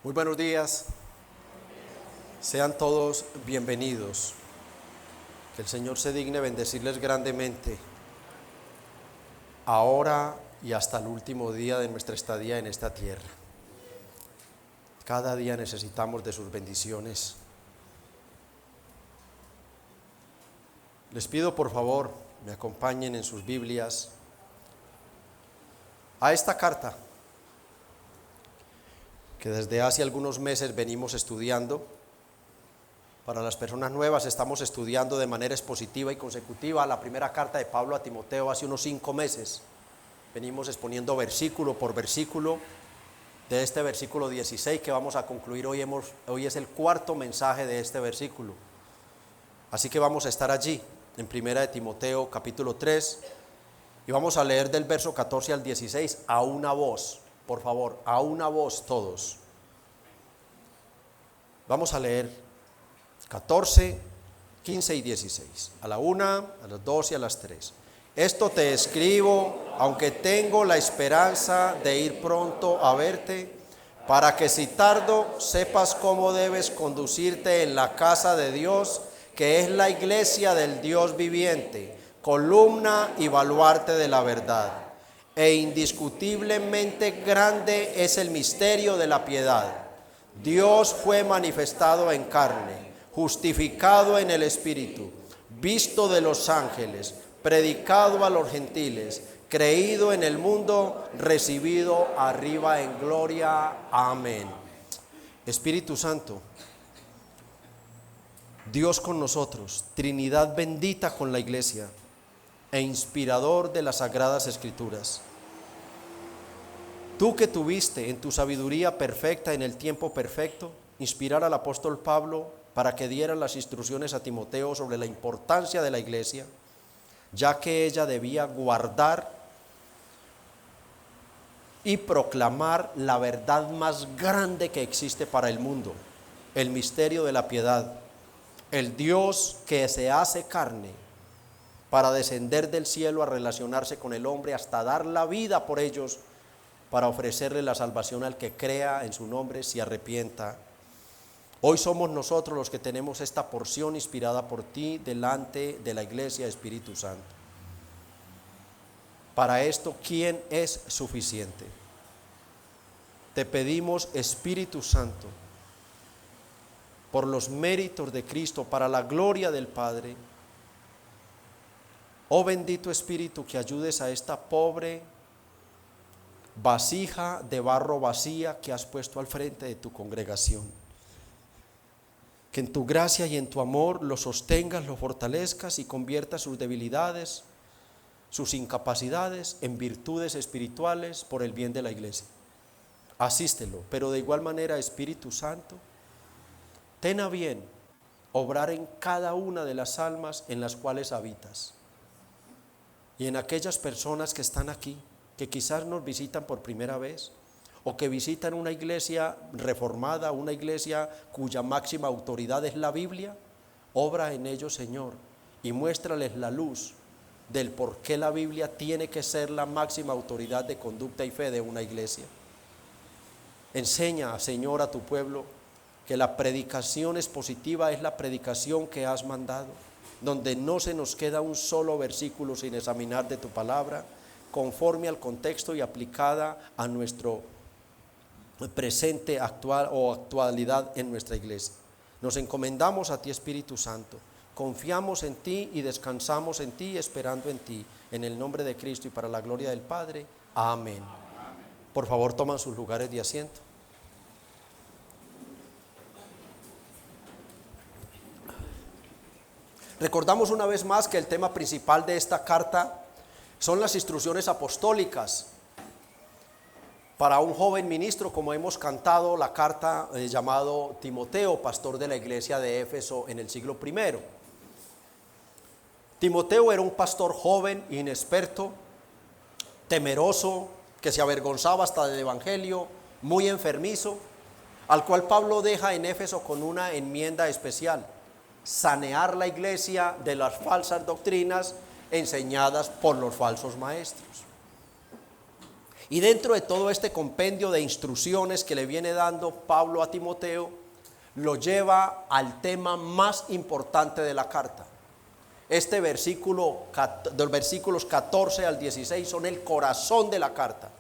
Muy buenos días, sean todos bienvenidos. Que el Señor se digne bendecirles grandemente, ahora y hasta el último día de nuestra estadía en esta tierra. Cada día necesitamos de sus bendiciones. Les pido por favor, me acompañen en sus Biblias a esta carta que desde hace algunos meses venimos estudiando. Para las personas nuevas estamos estudiando de manera expositiva y consecutiva la primera carta de Pablo a Timoteo hace unos 5 meses. Venimos exponiendo versículo por versículo de este versículo 16 que vamos a concluir hoy. Hoy es el cuarto mensaje de este versículo. Así que vamos a estar allí en primera de Timoteo capítulo 3 y vamos a leer del verso 14 al 16 a una voz. Por favor, a una voz todos. Vamos a leer 14, 15 y 16. A la 1, a las 2 y a las 3. Esto te escribo, aunque tengo la esperanza de ir pronto a verte, para que si tardo sepas cómo debes conducirte en la casa de Dios, que es la iglesia del Dios viviente, columna y baluarte de la verdad. E indiscutiblemente grande es el misterio de la piedad. Dios fue manifestado en carne, justificado en el Espíritu, visto de los ángeles, predicado a los gentiles, creído en el mundo, recibido arriba en gloria. Amén. Espíritu Santo, Dios con nosotros, Trinidad bendita con la iglesia e inspirador de las sagradas escrituras. Tú que tuviste en tu sabiduría perfecta en el tiempo perfecto, inspirar al apóstol Pablo para que diera las instrucciones a Timoteo sobre la importancia de la iglesia, ya que ella debía guardar y proclamar la verdad más grande que existe para el mundo, el misterio de la piedad, el Dios que se hace carne para descender del cielo a relacionarse con el hombre hasta dar la vida por ellos, para ofrecerle la salvación al que crea en su nombre, se arrepienta. Hoy somos nosotros los que tenemos esta porción inspirada por ti delante de la iglesia, Espíritu Santo. Para esto, ¿quién es suficiente? Te pedimos, Espíritu Santo, por los méritos de Cristo, para la gloria del Padre. Oh bendito Espíritu, que ayudes a esta pobre vasija de barro vacía que has puesto al frente de tu congregación. Que en tu gracia y en tu amor lo sostengas, lo fortalezcas y conviertas sus debilidades, sus incapacidades en virtudes espirituales por el bien de la iglesia. Asístelo, pero de igual manera, Espíritu Santo, ten a bien obrar en cada una de las almas en las cuales habitas. Y en aquellas personas que están aquí, que quizás nos visitan por primera vez, o que visitan una iglesia reformada, una iglesia cuya máxima autoridad es la Biblia, obra en ellos, Señor, y muéstrales la luz del por qué la Biblia tiene que ser la máxima autoridad de conducta y fe de una iglesia. Enseña, Señor, a tu pueblo que la predicación expositiva es la predicación que has mandado, donde no se nos queda un solo versículo sin examinar de tu palabra, conforme al contexto y aplicada a nuestro presente actual o actualidad en nuestra iglesia. Nos encomendamos a ti, Espíritu Santo, confiamos en ti y descansamos en ti, esperando en ti, en el nombre de Cristo y para la gloria del Padre. Amén. Por favor, toman sus lugares de asiento. Recordamos una vez más que el tema principal de esta carta son las instrucciones apostólicas para un joven ministro, como hemos cantado la carta llamado Timoteo, pastor de la iglesia de Éfeso en el siglo I. Timoteo era un pastor joven, inexperto, temeroso, que se avergonzaba hasta del evangelio, muy enfermizo, al cual Pablo deja en Éfeso con una enmienda especial: sanear la iglesia de las falsas doctrinas enseñadas por los falsos maestros. Y dentro de todo este compendio de instrucciones que le viene dando Pablo a Timoteo, lo lleva al tema más importante de la carta. Este versículo, de los versículos 14 al 16 son el corazón de la carta.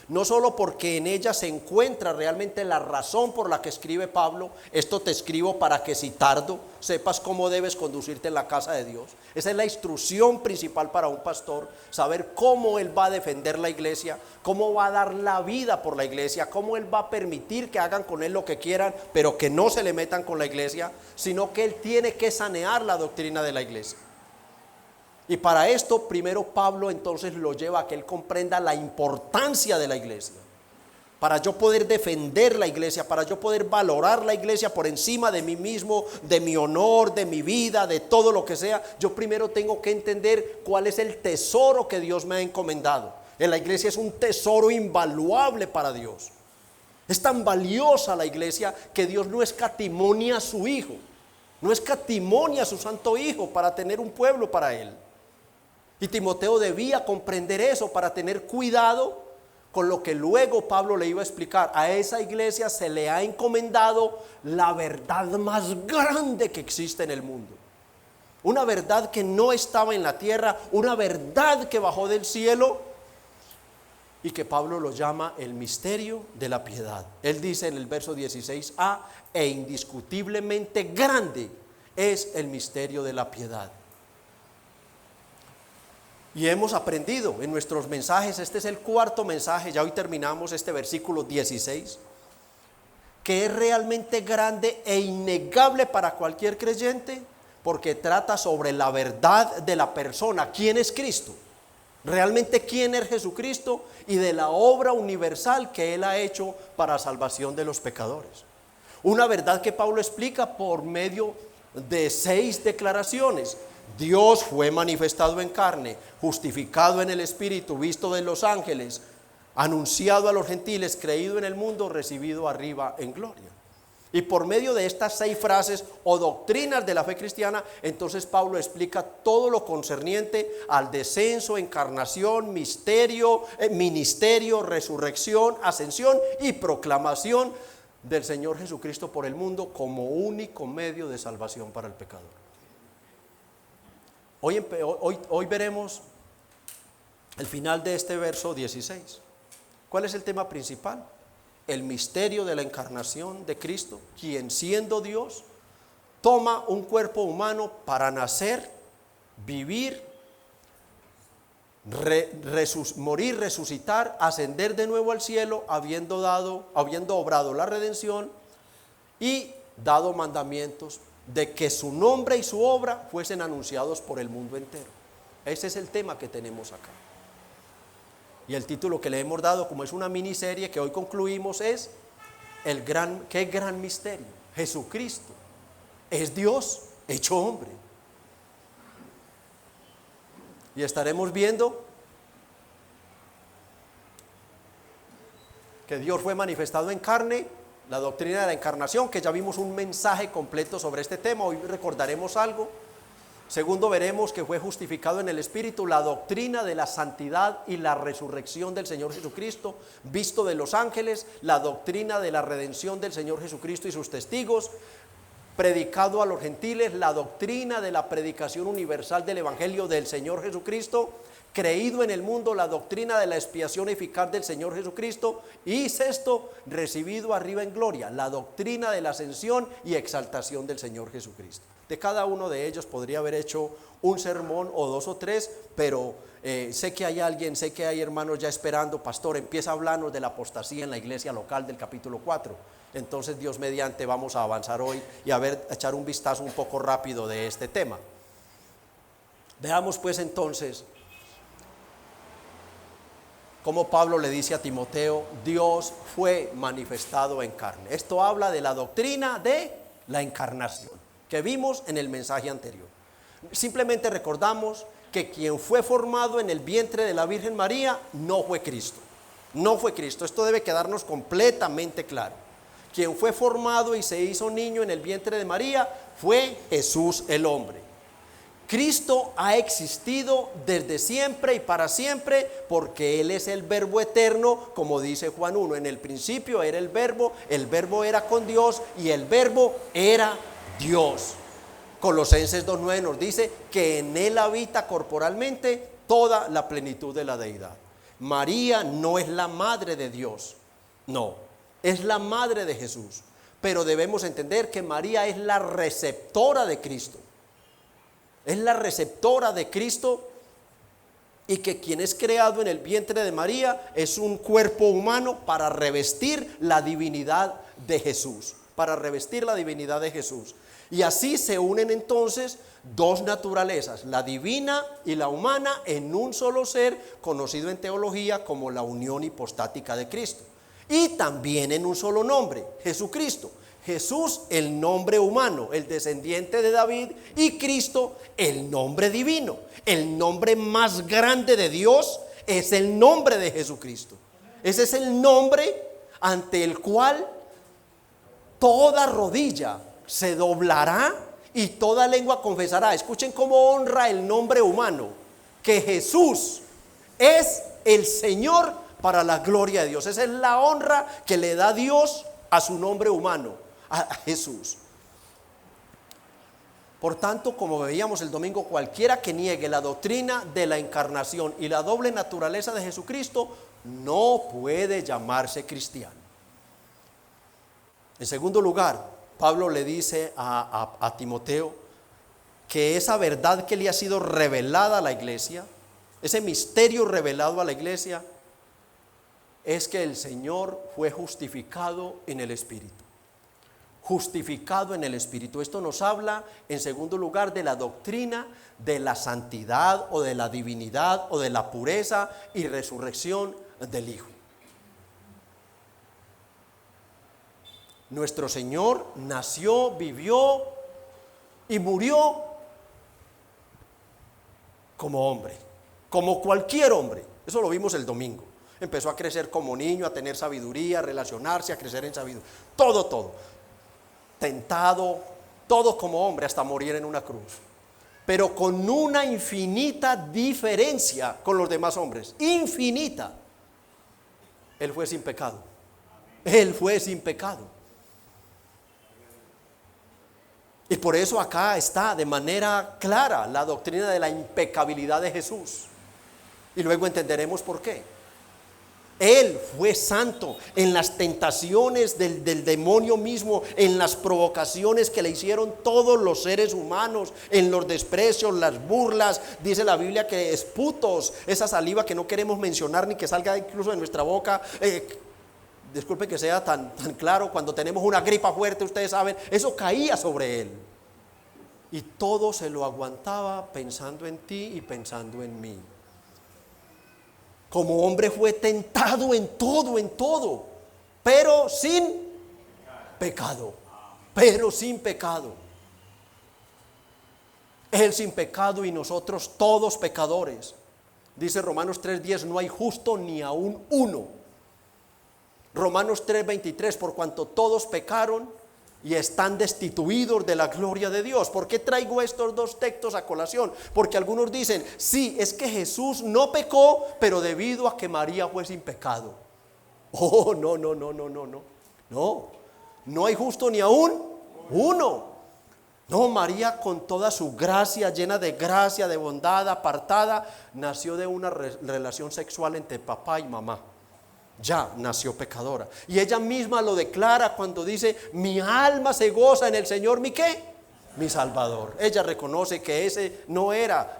No solo porque en ella se encuentra realmente la razón por la que escribe Pablo, esto te escribo para que si tardo sepas cómo debes conducirte en la casa de Dios. Esa es la instrucción principal para un pastor, saber cómo él va a defender la iglesia, cómo va a dar la vida por la iglesia, cómo él va a permitir que hagan con él lo que quieran, pero que no se le metan con la iglesia, sino que él tiene que sanear la doctrina de la iglesia. Y para esto primero Pablo entonces lo lleva a que él comprenda la importancia de la iglesia. Para yo poder defender la iglesia, para yo poder valorar la iglesia por encima de mí mismo, de mi honor, de mi vida, de todo lo que sea, yo primero tengo que entender cuál es el tesoro que Dios me ha encomendado. En la iglesia es un tesoro invaluable para Dios. Es tan valiosa la iglesia que Dios no escatimonia a su Hijo, no escatimonia a su Santo Hijo para tener un pueblo para Él. Y Timoteo debía comprender eso para tener cuidado con lo que luego Pablo le iba a explicar. A esa iglesia se le ha encomendado la verdad más grande que existe en el mundo. Una verdad que no estaba en la tierra, una verdad que bajó del cielo y que Pablo lo llama el misterio de la piedad. Él dice en el verso 16a, e indiscutiblemente grande es el misterio de la piedad. Y hemos aprendido en nuestros mensajes, este es el cuarto mensaje, ya hoy terminamos este versículo 16, que es realmente grande e innegable para cualquier creyente, porque trata sobre la verdad de la persona, quién es Cristo, realmente quién es Jesucristo y de la obra universal que Él ha hecho para salvación de los pecadores. Una verdad que Pablo explica por medio de 6 declaraciones. Dios fue manifestado en carne, justificado en el Espíritu, visto de los ángeles, anunciado a los gentiles, creído en el mundo, recibido arriba en gloria. Y por medio de estas 6 frases o doctrinas de la fe cristiana, entonces Pablo explica todo lo concerniente al descenso, encarnación, misterio, ministerio, resurrección, ascensión y proclamación del Señor Jesucristo por el mundo como único medio de salvación para el pecador. Hoy veremos el final de este verso 16. ¿Cuál es el tema principal? El misterio de la encarnación de Cristo, quien siendo Dios, toma un cuerpo humano para nacer, vivir, morir, resucitar, ascender de nuevo al cielo, habiendo obrado la redención y dado mandamientos de que su nombre y su obra fuesen anunciados por el mundo entero. Ese es el tema que tenemos acá. Y el título que le hemos dado, como es una miniserie que hoy concluimos, es ¿qué gran misterio? Jesucristo es Dios hecho hombre. Y estaremos viendo que Dios fue manifestado en carne, la doctrina de la encarnación, que ya vimos un mensaje completo sobre este tema, hoy recordaremos algo. Segundo, veremos que fue justificado en el Espíritu, la doctrina de la santidad y la resurrección del Señor Jesucristo, visto de los ángeles, la doctrina de la redención del Señor Jesucristo y sus testigos, predicado a los gentiles, la doctrina de la predicación universal del Evangelio del Señor Jesucristo, creído en el mundo, la doctrina de la expiación eficaz del Señor Jesucristo, y sexto, recibido arriba en gloria, la doctrina de la ascensión y exaltación del Señor Jesucristo. De cada uno de ellos podría haber hecho un sermón o 2 o 3, pero sé que hay hermanos ya esperando. Pastor, empieza a hablarnos de la apostasía en la iglesia local del capítulo 4. Entonces, Dios mediante, vamos a avanzar hoy y a echar un vistazo un poco rápido de este tema. Veamos pues entonces cómo Pablo le dice a Timoteo, Dios fue manifestado en carne. Esto habla de la doctrina de la encarnación que vimos en el mensaje anterior. Simplemente recordamos que quien fue formado en el vientre de la Virgen María no fue Cristo. No fue Cristo. Esto debe quedarnos completamente claro. Quien fue formado y se hizo niño en el vientre de María fue Jesús el hombre. Cristo ha existido desde siempre y para siempre, porque Él es el Verbo eterno, como dice Juan 1. En el principio era el Verbo era con Dios y el Verbo era Dios. Colosenses 2:9 nos dice que en Él habita corporalmente toda la plenitud de la deidad. María no es la madre de Dios, no, es la madre de Jesús, pero debemos entender que María es la receptora de Cristo. Es la receptora de Cristo, y que quien es creado en el vientre de María es un cuerpo humano para revestir la divinidad de Jesús, para revestir la divinidad de Jesús. Y así se unen entonces dos naturalezas, la divina y la humana, en un solo ser, conocido en teología como la unión hipostática de Cristo. Y también en un solo nombre, Jesucristo. Jesús, el nombre humano, el descendiente de David, y Cristo, el nombre divino. El nombre más grande de Dios es el nombre de Jesucristo. Ese es el nombre ante el cual toda rodilla se doblará y toda lengua confesará. Escuchen cómo honra el nombre humano, que Jesús es el Señor para la gloria de Dios. Esa es la honra que le da Dios a su nombre humano, a Jesús. Por tanto, como veíamos el domingo, cualquiera que niegue la doctrina de la encarnación y la doble naturaleza de Jesucristo no puede llamarse cristiano. En segundo lugar, Pablo le dice a Timoteo que esa verdad que le ha sido revelada a la iglesia, ese misterio revelado a la iglesia, es que el Señor fue justificado en el Espíritu. Justificado en el Espíritu. Esto nos habla, en segundo lugar, de la doctrina de la santidad o de la divinidad o de la pureza y resurrección del Hijo. Nuestro Señor nació, vivió y murió como hombre, como cualquier hombre. Eso lo vimos el domingo. Empezó a crecer como niño, a tener sabiduría, a relacionarse, a crecer en sabiduría. Todo. Tentado, todo como hombre, hasta morir en una cruz. Pero con una infinita diferencia con los demás hombres. Infinita. Él fue sin pecado. Él fue sin pecado. Y por eso acá está de manera clara la doctrina de la impecabilidad de Jesús. Y luego entenderemos por qué. Él fue santo en las tentaciones del demonio mismo, en las provocaciones que le hicieron todos los seres humanos, en los desprecios, las burlas. Dice la Biblia que esputos, esa saliva que no queremos mencionar ni que salga incluso de nuestra boca. Disculpe que sea tan claro, cuando tenemos una gripa fuerte, ustedes saben, eso caía sobre él. Y todo se lo aguantaba pensando en ti y pensando en mí. Como hombre fue tentado en todo, pero sin pecado. Pero sin pecado. Él sin pecado y nosotros todos pecadores. Dice Romanos 3:10, no hay justo ni aún uno. Romanos 3:23, por cuanto todos pecaron y están destituidos de la gloria de Dios. ¿Por qué traigo estos dos textos a colación? Porque algunos dicen, sí, es que Jesús no pecó, pero debido a que María fue sin pecado. Oh, no hay justo ni aún uno. No, María, con toda su gracia, llena de gracia, de bondad, apartada, nació de una relación sexual entre papá y mamá. Ya nació pecadora. Y ella misma lo declara cuando dice, mi alma se goza en el Señor, ¿mi qué? Mi Salvador. Ella reconoce que ese no era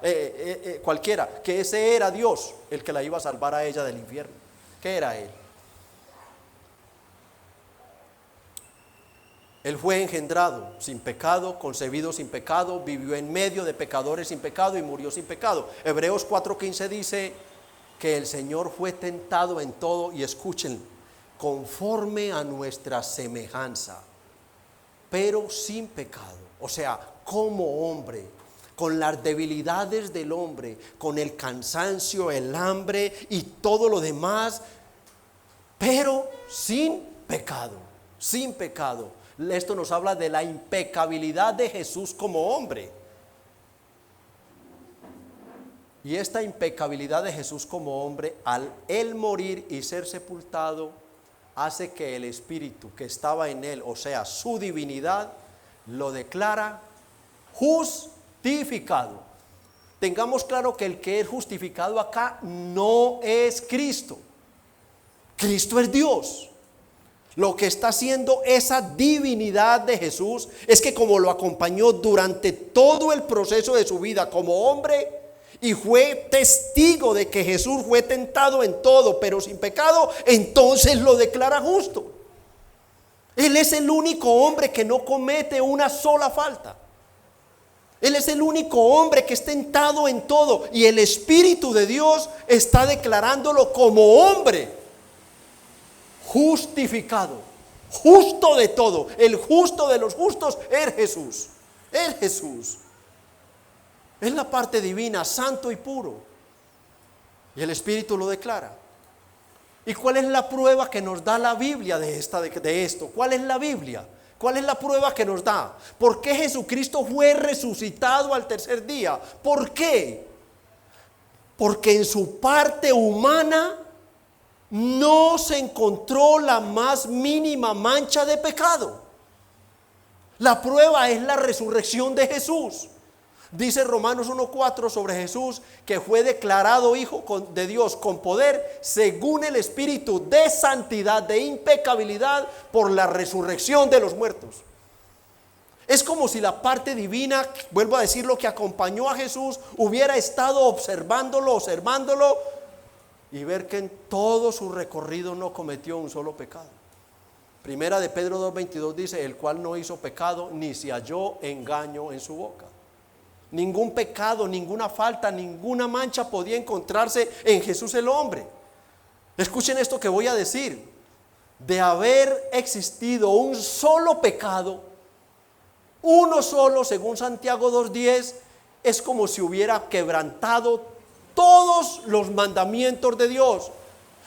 cualquiera, que ese era Dios el que la iba a salvar a ella del infierno. ¿Qué era Él? Él fue engendrado sin pecado, concebido sin pecado, vivió en medio de pecadores sin pecado y murió sin pecado. Hebreos 4:15 dice que el Señor fue tentado en todo, y escuchen, conforme a nuestra semejanza, pero sin pecado. O sea, como hombre, con las debilidades del hombre, con el cansancio, el hambre y todo lo demás, pero sin pecado, sin pecado. Esto nos habla de la impecabilidad de Jesús como hombre. Y esta impecabilidad de Jesús como hombre, al él morir y ser sepultado, hace que el Espíritu que estaba en él, o sea, su divinidad, lo declara justificado. Tengamos claro que el que es justificado acá no es Cristo. Cristo es Dios. Lo que está haciendo esa divinidad de Jesús es que como lo acompañó durante todo el proceso de su vida como hombre y fue testigo de que Jesús fue tentado en todo pero sin pecado, entonces lo declara justo. Él es el único hombre que no comete una sola falta. Él es el único hombre que es tentado en todo y el Espíritu de Dios está declarándolo como hombre justificado, justo de todo. El justo de los justos es Jesús. Es Jesús. Es la parte divina, santo y puro. Y el Espíritu lo declara. ¿Y cuál es la prueba que nos da la Biblia de esto? ¿Cuál es la Biblia? ¿Cuál es la prueba que nos da? ¿Por qué Jesucristo fue resucitado al tercer día? ¿Por qué? Porque en su parte humana no se encontró la más mínima mancha de pecado. La prueba es la resurrección de Jesús. Dice Romanos 1:4 sobre Jesús que fue declarado Hijo de Dios con poder según el Espíritu de santidad, de impecabilidad por la resurrección de los muertos. Es como si la parte divina, vuelvo a decir, lo que acompañó a Jesús hubiera estado observándolo y ver que en todo su recorrido no cometió un solo pecado. Primera de Pedro 2:22 dice: el cual no hizo pecado ni se halló engaño en su boca. Ningún pecado, ninguna falta, ninguna mancha podía encontrarse en Jesús el hombre. Escuchen esto que voy a decir. De haber existido un solo pecado, uno solo, según Santiago 2:10, es como si hubiera quebrantado todos los mandamientos de Dios.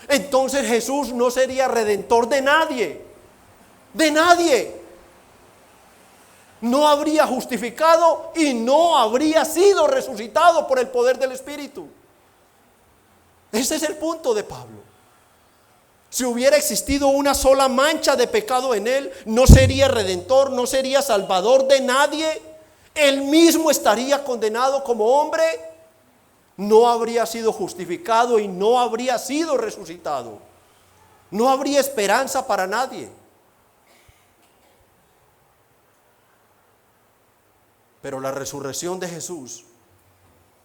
Entonces Jesús no sería redentor de nadie. De nadie. No habría justificado y no habría sido resucitado por el poder del Espíritu. Ese es el punto de Pablo. Si hubiera existido una sola mancha de pecado en él, no sería redentor, no sería salvador de nadie. Él mismo estaría condenado como hombre. No habría sido justificado y no habría sido resucitado. No habría esperanza para nadie. Pero la resurrección de Jesús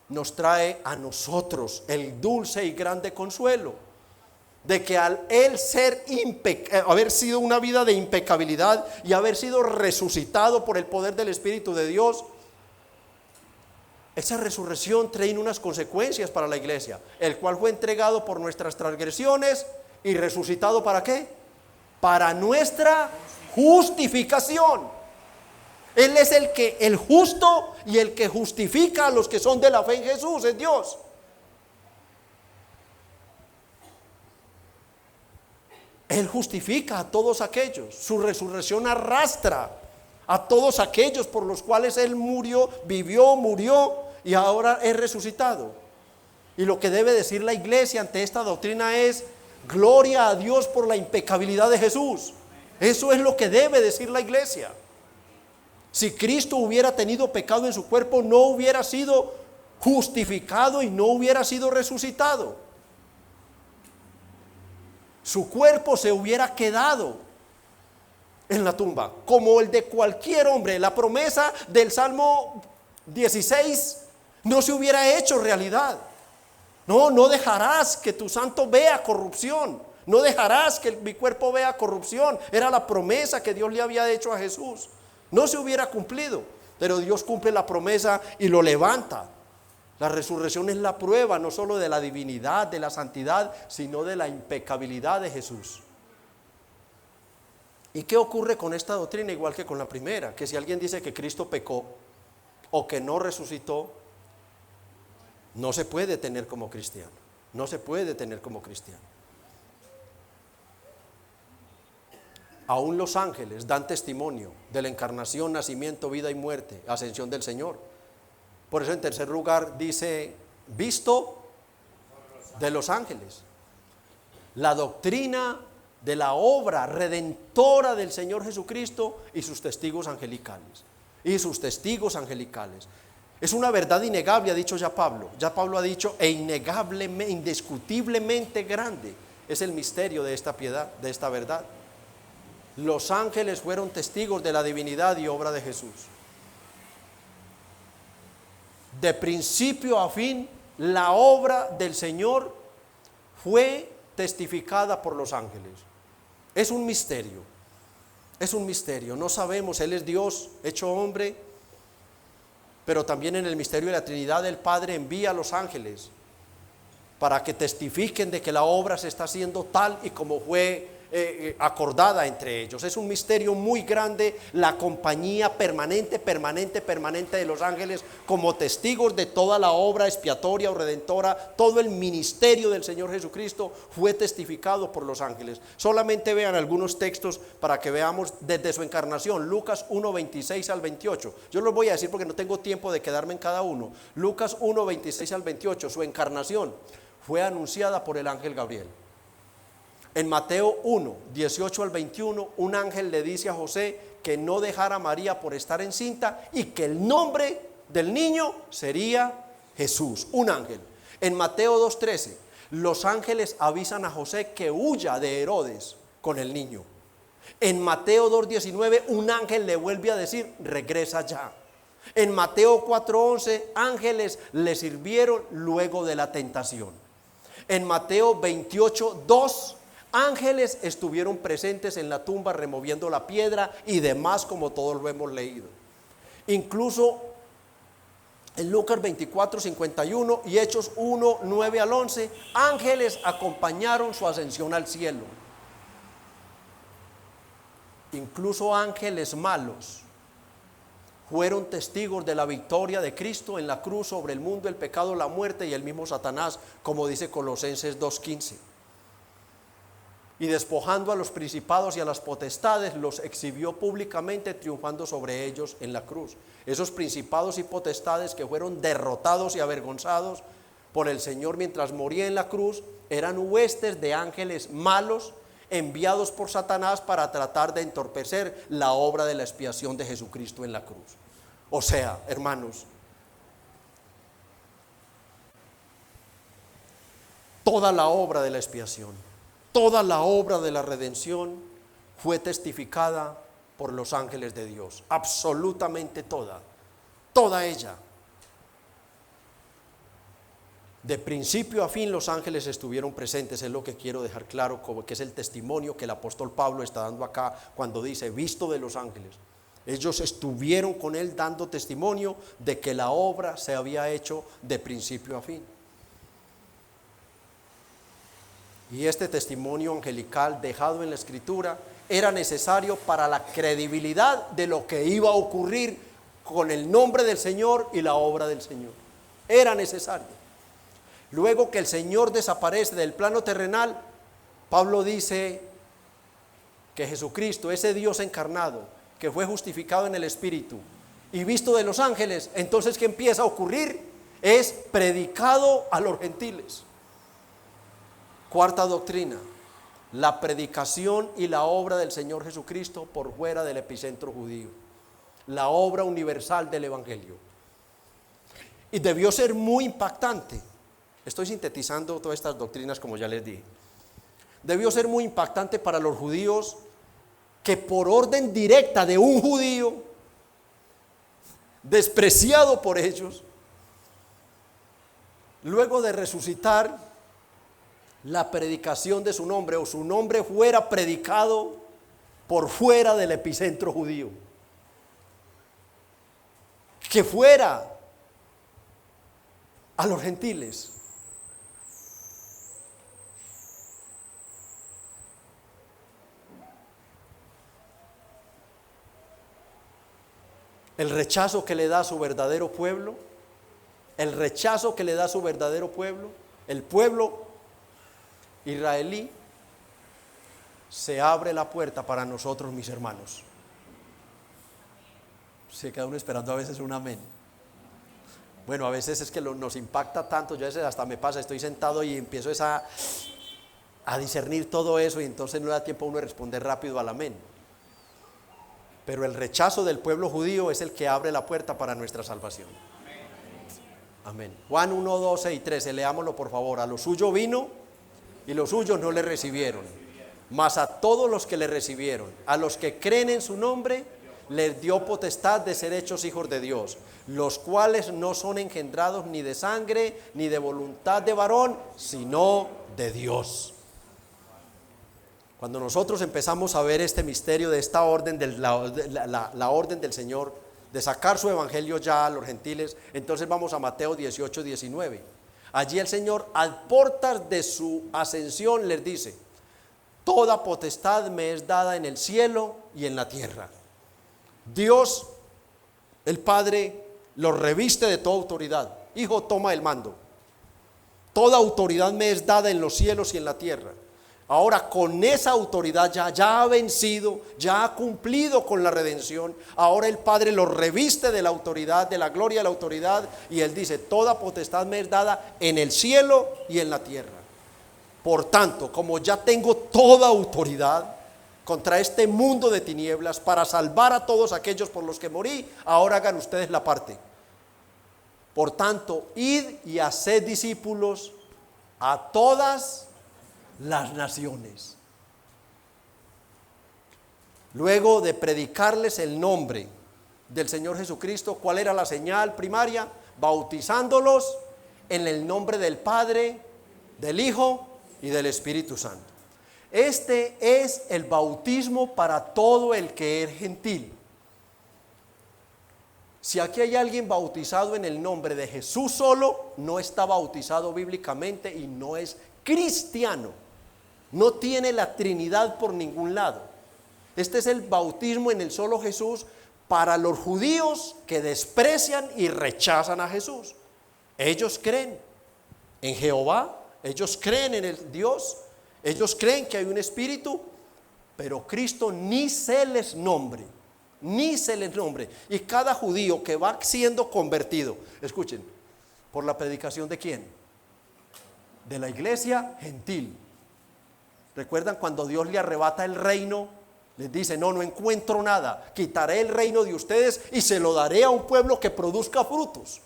nos trae a nosotros el dulce y grande consuelo de que al él haber sido una vida de impecabilidad y haber sido resucitado por el poder del Espíritu de Dios, esa resurrección trae unas consecuencias para la iglesia, el cual fue entregado por nuestras transgresiones y resucitado ¿para qué? Para nuestra justificación. Él es el justo y el que justifica a los que son de la fe en Jesús, es Dios. Él justifica a todos aquellos. Su resurrección arrastra a todos aquellos por los cuales Él murió y ahora es resucitado. Y lo que debe decir la iglesia ante esta doctrina es: gloria a Dios por la impecabilidad de Jesús. Eso es lo que debe decir la iglesia. Si Cristo hubiera tenido pecado en su cuerpo, no hubiera sido justificado y no hubiera sido resucitado. Su cuerpo se hubiera quedado en la tumba, como el de cualquier hombre. La promesa del Salmo 16 no se hubiera hecho realidad. No dejarás que tu santo vea corrupción. No dejarás que mi cuerpo vea corrupción. Era la promesa que Dios le había hecho a Jesús. No se hubiera cumplido, pero Dios cumple la promesa y lo levanta. La resurrección es la prueba no solo de la divinidad, de la santidad, sino de la impecabilidad de Jesús. ¿Y qué ocurre con esta doctrina? Igual que con la primera, que si alguien dice que Cristo pecó o que no resucitó, no se puede tener como cristiano. No se puede tener como cristiano. Aún los ángeles dan testimonio de la encarnación, nacimiento, vida y muerte, ascensión del Señor. Por eso en tercer lugar dice visto de los ángeles. La doctrina de la obra redentora del Señor Jesucristo y sus testigos angelicales. Y sus testigos angelicales. Es una verdad innegable, ha dicho ya Pablo. Ya Pablo ha dicho, e innegablemente, indiscutiblemente grande es el misterio de esta piedad, de esta verdad. Los ángeles fueron testigos de la divinidad y obra de Jesús. De principio a fin, la obra del Señor fue testificada por los ángeles. Es un misterio, no sabemos, Él es Dios hecho hombre, pero también en el misterio de la Trinidad el Padre envía a los ángeles para que testifiquen de que la obra se está haciendo tal y como fue acordada entre ellos. Es un misterio muy grande la compañía permanente de los ángeles como testigos de toda la obra expiatoria o redentora. Todo el ministerio del Señor Jesucristo fue testificado por los ángeles. Solamente vean algunos textos para que veamos desde su encarnación. Lucas 1, 26 al 28. Yo los voy a decir porque no tengo tiempo de quedarme en cada uno. Lucas 1, 26 al 28. Su encarnación fue anunciada por el ángel Gabriel. En Mateo 1, 18 al 21, un ángel le dice a José que no dejara a María por estar encinta y que el nombre del niño sería Jesús, un ángel. En Mateo 2:13, los ángeles avisan a José que huya de Herodes con el niño. En Mateo 2:19, un ángel le vuelve a decir, regresa ya. En Mateo 4:11, ángeles le sirvieron luego de la tentación. En Mateo 28:2, ángeles estuvieron presentes en la tumba removiendo la piedra y demás, como todos lo hemos leído. Incluso en Lucas 24:51 y Hechos 1, 9 al 11, ángeles acompañaron su ascensión al cielo. Incluso ángeles malos fueron testigos de la victoria de Cristo en la cruz sobre el mundo, el pecado, la muerte y el mismo Satanás, como dice Colosenses 2:15. Y despojando a los principados y a las potestades, los exhibió públicamente, triunfando sobre ellos en la cruz. Esos principados y potestades que fueron derrotados y avergonzados por el Señor mientras moría en la cruz, eran huestes de ángeles malos enviados por Satanás para tratar de entorpecer la obra de la expiación de Jesucristo en la cruz. O sea, hermanos, toda la obra de la expiación, toda la obra de la redención fue testificada por los ángeles de Dios, absolutamente toda ella. De principio a fin los ángeles estuvieron presentes, es lo que quiero dejar claro, como que es el testimonio que el apóstol Pablo está dando acá cuando dice, visto de los ángeles. Ellos estuvieron con él dando testimonio de que la obra se había hecho de principio a fin. Y este testimonio angelical dejado en la Escritura era necesario para la credibilidad de lo que iba a ocurrir con el nombre del Señor y la obra del Señor. Era necesario. Luego que el Señor desaparece del plano terrenal, Pablo dice que Jesucristo, ese Dios encarnado, que fue justificado en el Espíritu y visto de los ángeles, entonces ¿qué empieza a ocurrir? Es predicado a los gentiles. Cuarta doctrina, la predicación y la obra del Señor Jesucristo por fuera del epicentro judío, la obra universal del Evangelio. Y debió ser muy impactante. Estoy sintetizando todas estas doctrinas como ya les dije. Debió ser muy impactante para los judíos que por orden directa de un judío, despreciado por ellos, luego de resucitar, la predicación de su nombre o su nombre fuera predicado por fuera del epicentro judío, que fuera a los gentiles. El rechazo que le da a su verdadero pueblo, el pueblo israelí, se abre la puerta para nosotros, mis hermanos. Se queda uno esperando a veces un amén. Bueno, a veces es que nos impacta tanto, yo a veces hasta me pasa, estoy sentado y empiezo a discernir todo eso y entonces no da tiempo a uno de responder rápido al amén. Pero el rechazo del pueblo judío es el que abre la puerta para nuestra salvación. Amén. Juan 1, 12 y 13, leámoslo por favor. A lo suyo vino y los suyos no le recibieron, mas a todos los que le recibieron, a los que creen en su nombre, les dio potestad de ser hechos hijos de Dios, los cuales no son engendrados ni de sangre, ni de voluntad de varón, sino de Dios. Cuando nosotros empezamos a ver este misterio de esta orden, la orden del Señor, de sacar su evangelio ya a los gentiles, entonces vamos a Mateo 18, 19. Allí el Señor, a puertas de su ascensión, les dice: toda potestad me es dada en el cielo y en la tierra. Dios, el Padre, los reviste de toda autoridad. Hijo, toma el mando. Toda autoridad me es dada en los cielos y en la tierra. Ahora con esa autoridad ya ha vencido, ya ha cumplido con la redención. Ahora el Padre lo reviste de la autoridad, de la gloria de la autoridad, y Él dice: toda potestad me es dada en el cielo y en la tierra. Por tanto, como ya tengo toda autoridad contra este mundo de tinieblas, para salvar a todos aquellos por los que morí, ahora hagan ustedes la parte. Por tanto, id y haced discípulos a todas las naciones. Luego de predicarles el nombre del Señor Jesucristo, ¿cuál era la señal primaria? Bautizándolos en el nombre del Padre, del Hijo y del Espíritu Santo. Este es el bautismo para todo el que es gentil. Si aquí hay alguien bautizado en el nombre de Jesús solo, no está bautizado bíblicamente y no es cristiano. No tiene la Trinidad por ningún lado. Este es el bautismo en el solo Jesús para los judíos que desprecian y rechazan a Jesús. Ellos creen en Jehová, ellos creen en el Dios, ellos creen que hay un espíritu, pero Cristo ni se les nombre, ni se les nombre. Y cada judío que va siendo convertido, escuchen, ¿por la predicación de quién? De la iglesia gentil. ¿Recuerdan cuando Dios le arrebata el reino? Les dice: no encuentro nada, quitaré el reino de ustedes y se lo daré a un pueblo que produzca frutos.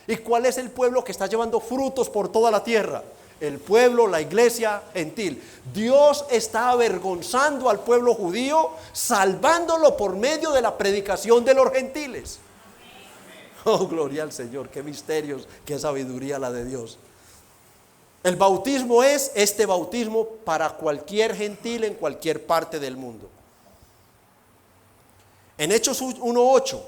¿Y cuál es el pueblo que está llevando frutos por toda la tierra? El pueblo, la iglesia gentil. Dios está avergonzando al pueblo judío, salvándolo por medio de la predicación de los gentiles. Oh, gloria al Señor, qué misterios, qué sabiduría la de Dios. El bautismo es este bautismo para cualquier gentil en cualquier parte del mundo. En Hechos 1:8,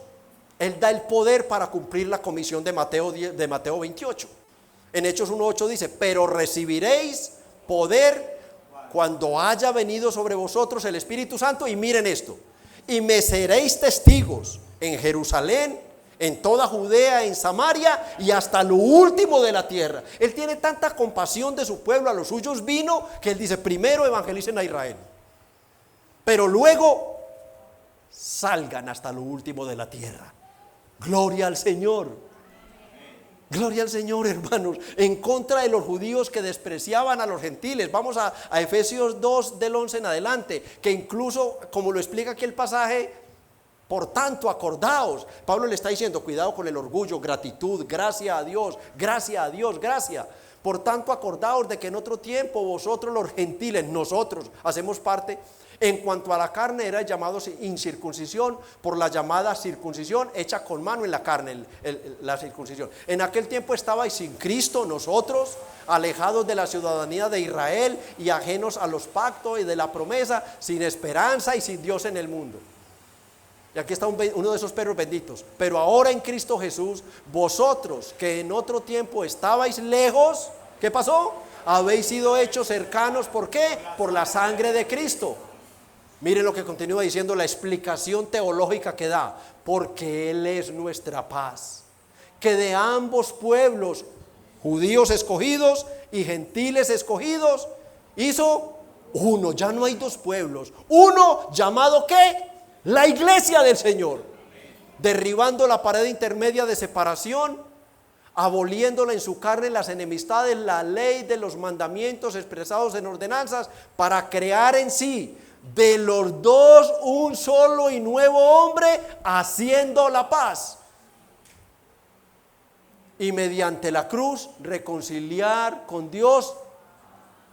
Él da el poder para cumplir la comisión de Mateo 28. En Hechos 1:8 dice: pero recibiréis poder cuando haya venido sobre vosotros el Espíritu Santo. Y miren esto: y me seréis testigos en Jerusalén, en toda Judea, en Samaria y hasta lo último de la tierra. Él tiene tanta compasión de su pueblo, a los suyos vino, que Él dice: primero evangelicen a Israel, pero luego salgan hasta lo último de la tierra. Gloria al Señor. Gloria al Señor, hermanos, en contra de los judíos que despreciaban a los gentiles. Vamos a Efesios 2 del 11 en adelante, que incluso, como lo explica aquí el pasaje, por tanto acordaos. Pablo le está diciendo: cuidado con el orgullo, gratitud, gracias a Dios, gracias a Dios, gracias. Por tanto acordaos de que en otro tiempo vosotros los gentiles, nosotros hacemos parte, en cuanto a la carne erais llamados incircuncisión por la llamada circuncisión hecha con mano en la carne, la circuncisión. En aquel tiempo estabais sin Cristo, nosotros, alejados de la ciudadanía de Israel y ajenos a los pactos y de la promesa, sin esperanza y sin Dios en el mundo. Y aquí está uno de esos perros benditos. Pero ahora en Cristo Jesús, vosotros que en otro tiempo estabais lejos, ¿qué pasó? Habéis sido hechos cercanos. ¿Por qué? Por la sangre de Cristo. Miren lo que continúa diciendo la explicación teológica que da: porque Él es nuestra paz, que de ambos pueblos, judíos escogidos y gentiles escogidos, hizo uno. Ya no hay dos pueblos, uno llamado ¿qué? La iglesia del Señor, derribando la pared intermedia de separación, aboliéndola en su carne las enemistades, la ley de los mandamientos expresados en ordenanzas, para crear en sí de los dos un solo y nuevo hombre, haciendo la paz, y mediante la cruz reconciliar con Dios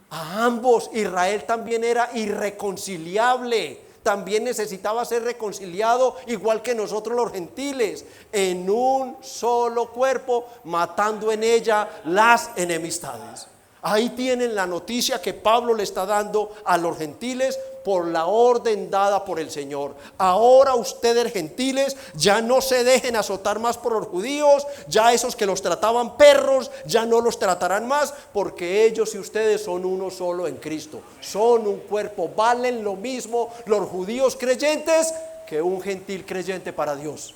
a ambos. Israel también era irreconciliable, también necesitaba ser reconciliado, igual que nosotros los gentiles, en un solo cuerpo, matando en ella las enemistades. Ahí tienen la noticia que Pablo le está dando a los gentiles por la orden dada por el Señor. Ahora ustedes, gentiles, ya no se dejen azotar más por los judíos, ya esos que los trataban perros ya no los tratarán más, porque ellos y ustedes son uno solo en Cristo, son un cuerpo, valen lo mismo los judíos creyentes que un gentil creyente para Dios.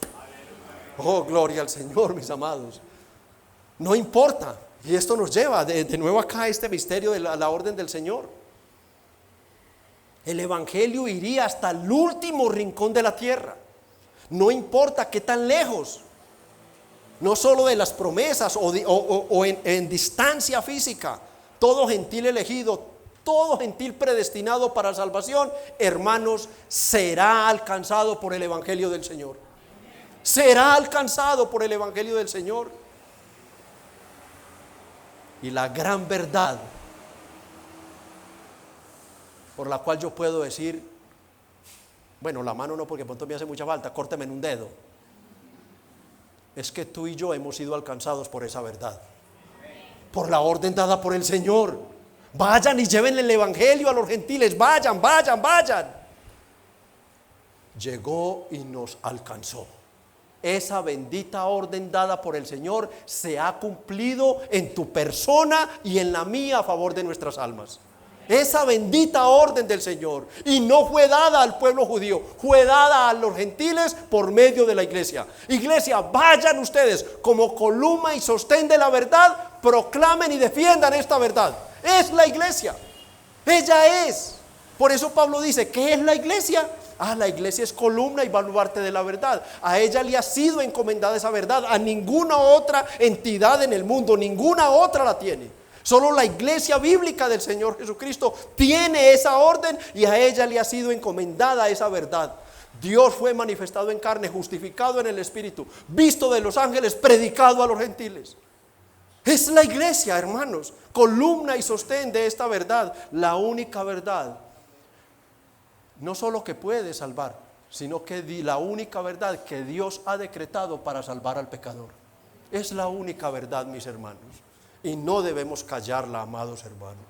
Oh, gloria al Señor, mis amados. No importa. Y esto nos lleva de nuevo acá a este misterio de la orden del Señor. El evangelio iría hasta el último rincón de la tierra, no importa qué tan lejos, no solo de las promesas o en distancia física. Todo gentil elegido, todo gentil predestinado para salvación, hermanos, será alcanzado por el evangelio del Señor. Será alcanzado por el evangelio del Señor. Y la gran verdad por la cual yo puedo decir, bueno, la mano no, porque pronto me hace mucha falta, córteme en un dedo, es que tú y yo hemos sido alcanzados por esa verdad, por la orden dada por el Señor. Vayan y lleven el evangelio a los gentiles, vayan. Llegó y nos alcanzó. Esa bendita orden dada por el Señor se ha cumplido en tu persona y en la mía a favor de nuestras almas. Esa bendita orden del Señor, y no fue dada al pueblo judío, fue dada a los gentiles por medio de la iglesia. Iglesia, vayan ustedes como columna y sostén de la verdad, proclamen y defiendan esta verdad. Es la iglesia, ella es. Por eso Pablo dice, ¿qué es la iglesia? La iglesia es columna y baluarte de la verdad. A ella le ha sido encomendada esa verdad. A ninguna otra entidad en el mundo, ninguna otra la tiene. Solo la iglesia bíblica del Señor Jesucristo tiene esa orden, y a ella le ha sido encomendada esa verdad. Dios fue manifestado en carne, justificado en el Espíritu, visto de los ángeles, predicado a los gentiles. Es la iglesia, hermanos, columna y sostén de esta verdad, la única verdad. No solo que puede salvar, sino que la única verdad que Dios ha decretado para salvar al pecador. Es la única verdad, mis hermanos, y no debemos callarla, amados hermanos.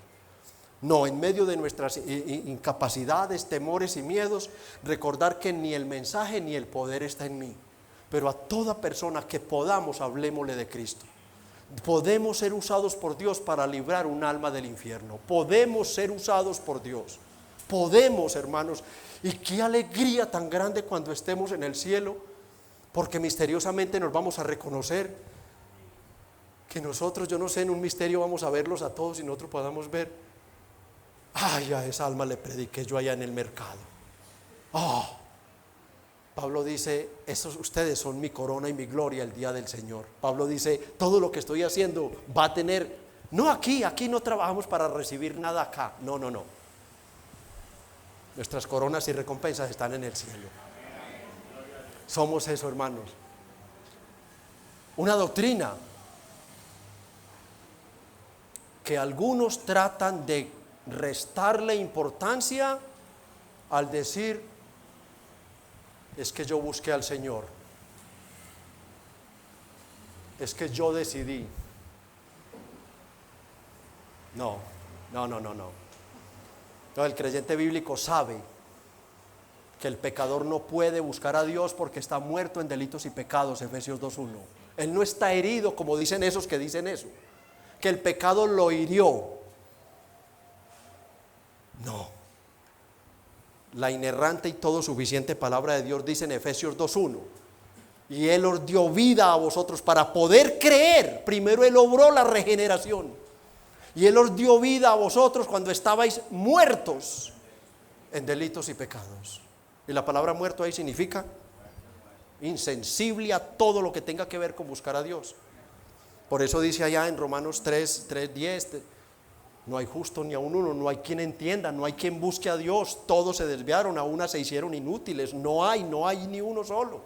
No, en medio de nuestras incapacidades, temores y miedos, recordar que ni el mensaje ni el poder está en mí, pero a toda persona que podamos, hablemosle de Cristo. Podemos ser usados por Dios para librar un alma del infierno. Podemos ser usados por Dios. Podemos, hermanos. Y qué alegría tan grande cuando estemos en el cielo, porque misteriosamente nos vamos a reconocer que nosotros, yo no sé, en un misterio vamos a verlos a todos y nosotros podamos ver, ay, a esa alma le prediqué yo allá en el mercado. Pablo dice, esos ustedes son mi corona y mi gloria el día del Señor. Pablo dice, todo lo que estoy haciendo va a tener, no aquí no trabajamos para recibir nada acá, no. Nuestras coronas y recompensas están en el cielo. Somos eso, hermanos. Una doctrina que algunos tratan de restarle importancia al decir, es que yo busqué al Señor, es que yo decidí. No. El creyente bíblico sabe que el pecador no puede buscar a Dios porque está muerto en delitos y pecados, Efesios 2:1. Él no está herido como dicen esos que dicen eso, que el pecado lo hirió. No. La inerrante y todo suficiente palabra de Dios dice en Efesios 2:1, y Él os dio vida a vosotros para poder creer. Primero Él obró la regeneración, y Él os dio vida a vosotros cuando estabais muertos en delitos y pecados. Y la palabra muerto ahí significa insensible a todo lo que tenga que ver con buscar a Dios. Por eso dice allá en Romanos 3:10, no hay justo ni aun uno, no hay quien entienda, no hay quien busque a Dios, todos se desviaron, a una se hicieron inútiles, no hay ni uno solo.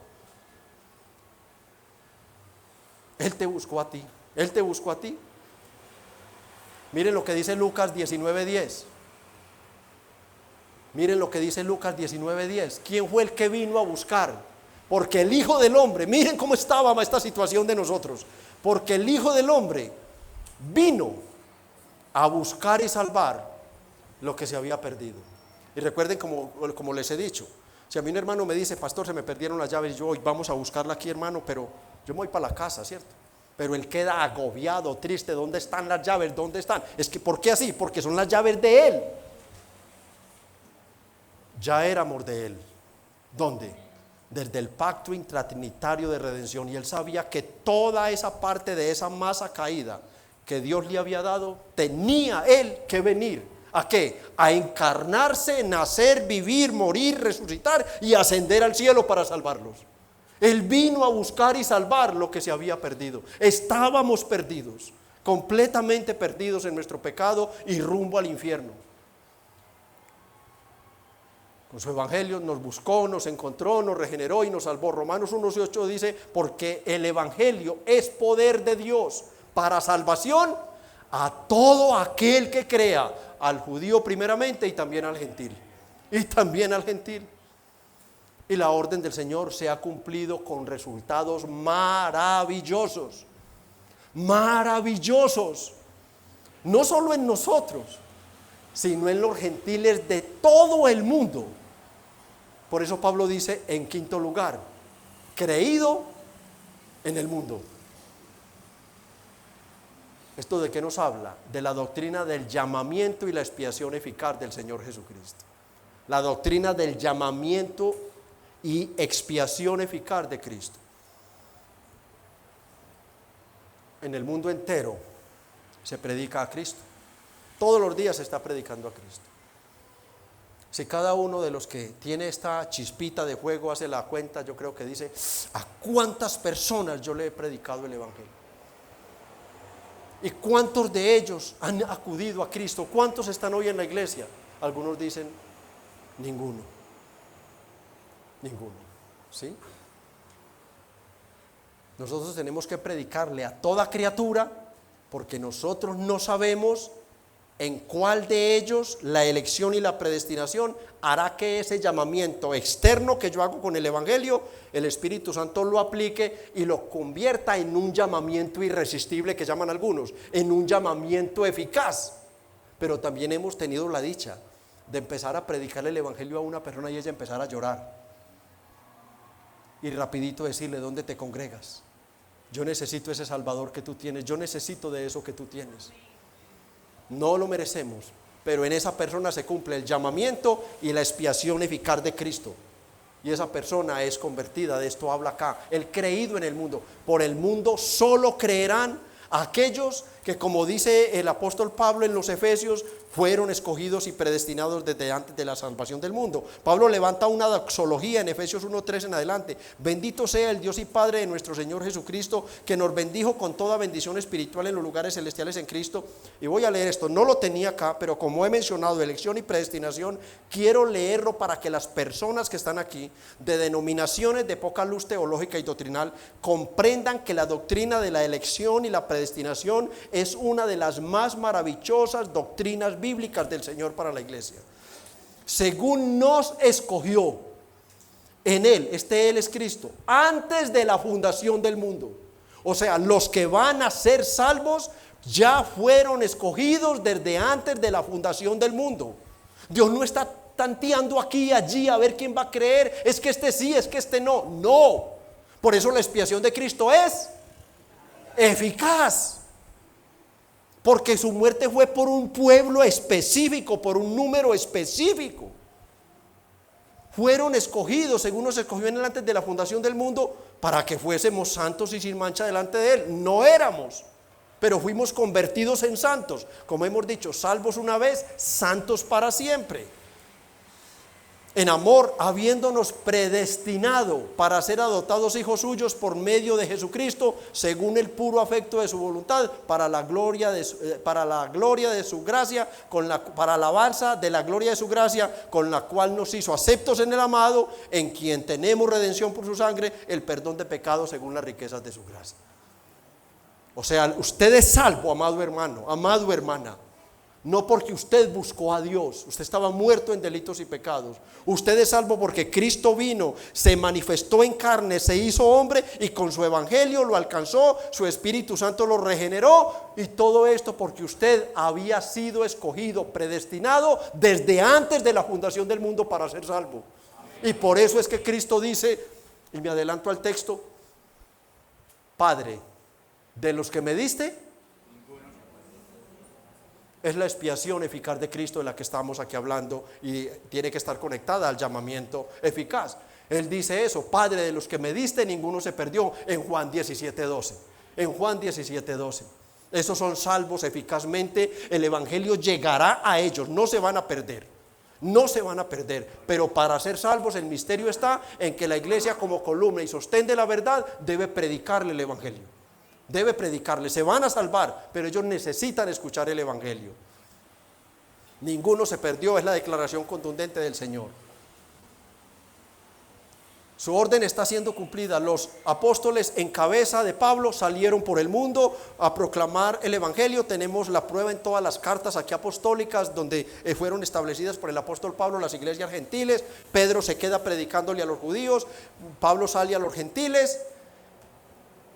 Él te buscó a ti, Él te buscó a ti. Miren lo que dice Lucas 19:10. Miren lo que dice Lucas 19:10. ¿Quién fue el que vino a buscar? Porque el Hijo del Hombre, miren cómo estaba esta situación de nosotros. Porque el Hijo del Hombre vino a buscar y salvar lo que se había perdido. Y recuerden, como les he dicho, si a mí un hermano me dice, pastor, se me perdieron las llaves, yo hoy vamos a buscarla aquí, hermano, pero yo me voy para la casa, ¿cierto? Pero él queda agobiado, triste. ¿Dónde están las llaves? ¿Dónde están? Es que, ¿por qué así? Porque son las llaves de él. Ya éramos de él. ¿Dónde? Desde el pacto intratrinitario de redención. Y él sabía que toda esa parte de esa masa caída que Dios le había dado, tenía él que venir. ¿A qué? A encarnarse, nacer, vivir, morir, resucitar y ascender al cielo para salvarlos. Él vino a buscar y salvar lo que se había perdido. Estábamos perdidos, completamente perdidos en nuestro pecado y rumbo al infierno. Con su evangelio nos buscó, nos encontró, nos regeneró y nos salvó. Romanos 1:8 dice, porque el evangelio es poder de Dios para salvación a todo aquel que crea, al judío primeramente y también al gentil. Y la orden del Señor se ha cumplido con resultados maravillosos. Maravillosos. No solo en nosotros, sino en los gentiles de todo el mundo. Por eso Pablo dice en quinto lugar, creído en el mundo. ¿Esto de qué nos habla? De la doctrina del llamamiento y la expiación eficaz del Señor Jesucristo. La doctrina del llamamiento y expiación eficaz de Cristo. En el mundo entero se predica a Cristo. Todos los días se está predicando a Cristo. Si cada uno de los que tiene esta chispita de fuego hace la cuenta, yo creo que dice, ¿a cuántas personas yo le he predicado el evangelio? ¿Y cuántos de ellos han acudido a Cristo? ¿Cuántos están hoy en la iglesia? Algunos dicen, ninguno. ¿Sí? Nosotros tenemos que predicarle a toda criatura, porque nosotros no sabemos en cuál de ellos la elección y la predestinación hará que ese llamamiento externo que yo hago con el evangelio, el Espíritu Santo lo aplique y lo convierta en un llamamiento irresistible, que llaman algunos, en un llamamiento eficaz. Pero también hemos tenido la dicha de empezar a predicarle el evangelio a una persona y ella empezar a llorar. Y rapidito decirle, ¿dónde te congregas? Yo necesito ese Salvador que tú tienes, yo necesito de eso que tú tienes. No lo merecemos, pero en esa persona se cumple el llamamiento y la expiación eficaz de Cristo. Y esa persona es convertida, de esto habla acá, el creído en el mundo. Por el mundo solo creerán aquellos que, como dice el apóstol Pablo en los Efesios, fueron escogidos y predestinados desde antes de la salvación del mundo. Pablo levanta una doxología en Efesios 1:3 en adelante. Bendito sea el Dios y Padre de nuestro Señor Jesucristo, que nos bendijo con toda bendición espiritual en los lugares celestiales en Cristo. Y voy a leer esto, no lo tenía acá, pero como he mencionado elección y predestinación, quiero leerlo para que las personas que están aquí, de denominaciones de poca luz teológica y doctrinal, comprendan que la doctrina de la elección y la predestinación es una de las más maravillosas doctrinas bíblicas del Señor para la iglesia. Según nos escogió en Él, Él es Cristo, antes de la fundación del mundo. O sea, los que van a ser salvos ya fueron escogidos desde antes de la fundación del mundo. Dios no está tanteando aquí y allí a ver quién va a creer, es que este sí, es que este no. No, por eso la expiación de Cristo es eficaz. Porque su muerte fue por un pueblo específico, por un número específico. Fueron escogidos, según nos escogió en él antes de la fundación del mundo, para que fuésemos santos y sin mancha delante de él. No éramos, pero fuimos convertidos en santos. Como hemos dicho, salvos una vez, santos para siempre. en amor, habiéndonos predestinado para ser adoptados hijos suyos por medio de Jesucristo, según el puro afecto de su voluntad, para la gloria de su gracia, para alabanza de la gloria de su gracia, con la cual nos hizo aceptos en el amado, en quien tenemos redención por su sangre, el perdón de pecados según las riquezas de su gracia. O sea, usted es salvo, amado hermano, amado hermana, no porque usted buscó a Dios. Usted estaba muerto en delitos y pecados. Usted es salvo porque Cristo vino, se manifestó en carne, se hizo hombre y con su evangelio lo alcanzó, su Espíritu Santo lo regeneró, y todo esto porque usted había sido escogido, predestinado desde antes de la fundación del mundo para ser salvo. Y por eso es que Cristo dice, y me adelanto al texto: Padre, de los que me diste, es la expiación eficaz de Cristo de la que estamos aquí hablando, y tiene que estar conectada al llamamiento eficaz. Él dice eso: Padre, de los que me diste, ninguno se perdió, en Juan 17:12. En Juan 17:12. Esos son salvos eficazmente. El evangelio llegará a ellos, no se van a perder. No se van a perder, pero para ser salvos el misterio está en que la iglesia, como columna y sostén de la verdad, debe predicarle el evangelio. Debe predicarle. Se van a salvar, pero ellos necesitan escuchar el evangelio. Ninguno se perdió, es la declaración contundente del Señor. Su orden está siendo cumplida. Los apóstoles en cabeza de Pablo salieron por el mundo a proclamar el evangelio. Tenemos la prueba en todas las cartas aquí apostólicas donde fueron establecidas por el apóstol Pablo las iglesias gentiles. Pedro se queda predicándole a los judíos, Pablo sale a los gentiles.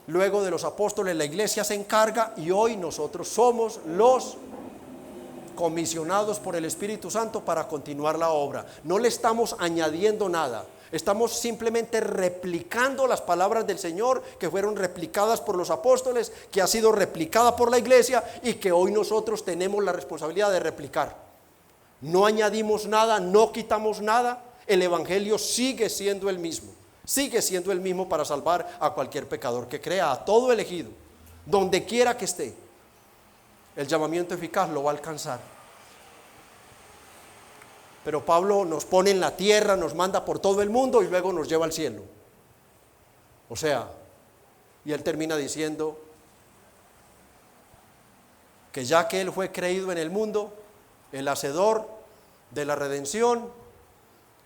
Luego de los apóstoles la iglesia se encarga, y hoy nosotros somos los comisionados por el Espíritu Santo para continuar la obra. No le estamos añadiendo nada, estamos simplemente replicando las palabras del Señor que fueron replicadas por los apóstoles, que ha sido replicada por la iglesia y que hoy nosotros tenemos la responsabilidad de replicar. No añadimos nada, no quitamos nada. El evangelio sigue siendo el mismo. Sigue siendo el mismo para salvar a cualquier pecador que crea, a todo elegido, donde quiera que esté. El llamamiento eficaz lo va a alcanzar. Pero Pablo nos pone en la tierra, nos manda por todo el mundo y luego nos lleva al cielo. O sea, y él termina diciendo que ya que él fue creído en el mundo, el hacedor de la redención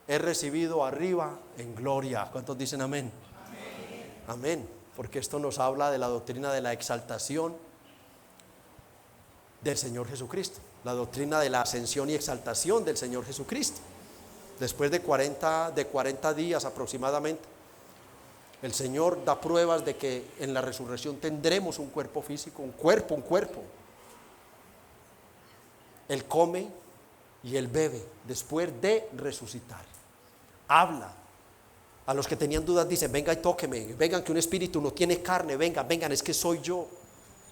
es recibido arriba en gloria. ¿Cuántos dicen amén? Amén. Amén. Porque esto nos habla de la doctrina de la exaltación del Señor Jesucristo, la doctrina de la ascensión y exaltación del Señor Jesucristo. Después de 40 días aproximadamente, el Señor da pruebas de que en la resurrección tendremos un cuerpo físico, un cuerpo. Él come y él bebe después de resucitar. Habla. A los que tenían dudas dice: venga y tóqueme, vengan que un espíritu no tiene carne, vengan, es que soy yo.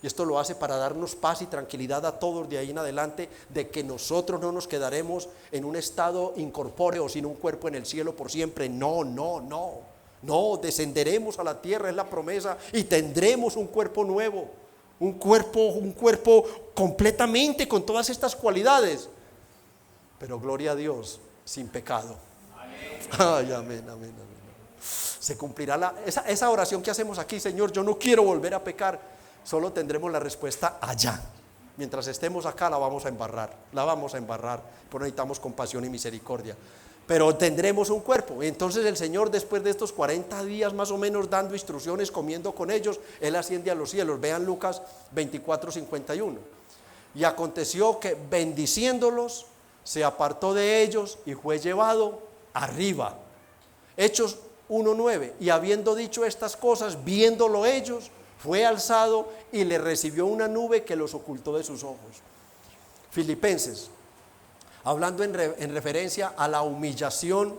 Y esto lo hace para darnos paz y tranquilidad a todos de ahí en adelante, de que nosotros no nos quedaremos en un estado incorpóreo sin un cuerpo en el cielo por siempre. No, descenderemos a la tierra, es la promesa, y tendremos un cuerpo nuevo, un cuerpo completamente con todas estas cualidades, pero gloria a Dios, sin pecado. Ay, amén. Se cumplirá esa oración que hacemos aquí: Señor, yo no quiero volver a pecar. Solo tendremos la respuesta allá. Mientras estemos acá la vamos a embarrar, pero necesitamos compasión y misericordia. Pero tendremos un cuerpo. Y entonces el Señor, después de estos 40 días más o menos dando instrucciones, comiendo con ellos, Él asciende a los cielos. Vean Lucas 24:51. Y aconteció que, bendiciéndolos, se apartó de ellos y fue llevado arriba. Hechos 1:9. Y habiendo dicho estas cosas, viéndolo ellos, fue alzado y le recibió una nube que los ocultó de sus ojos. Filipenses, hablando en referencia a la humillación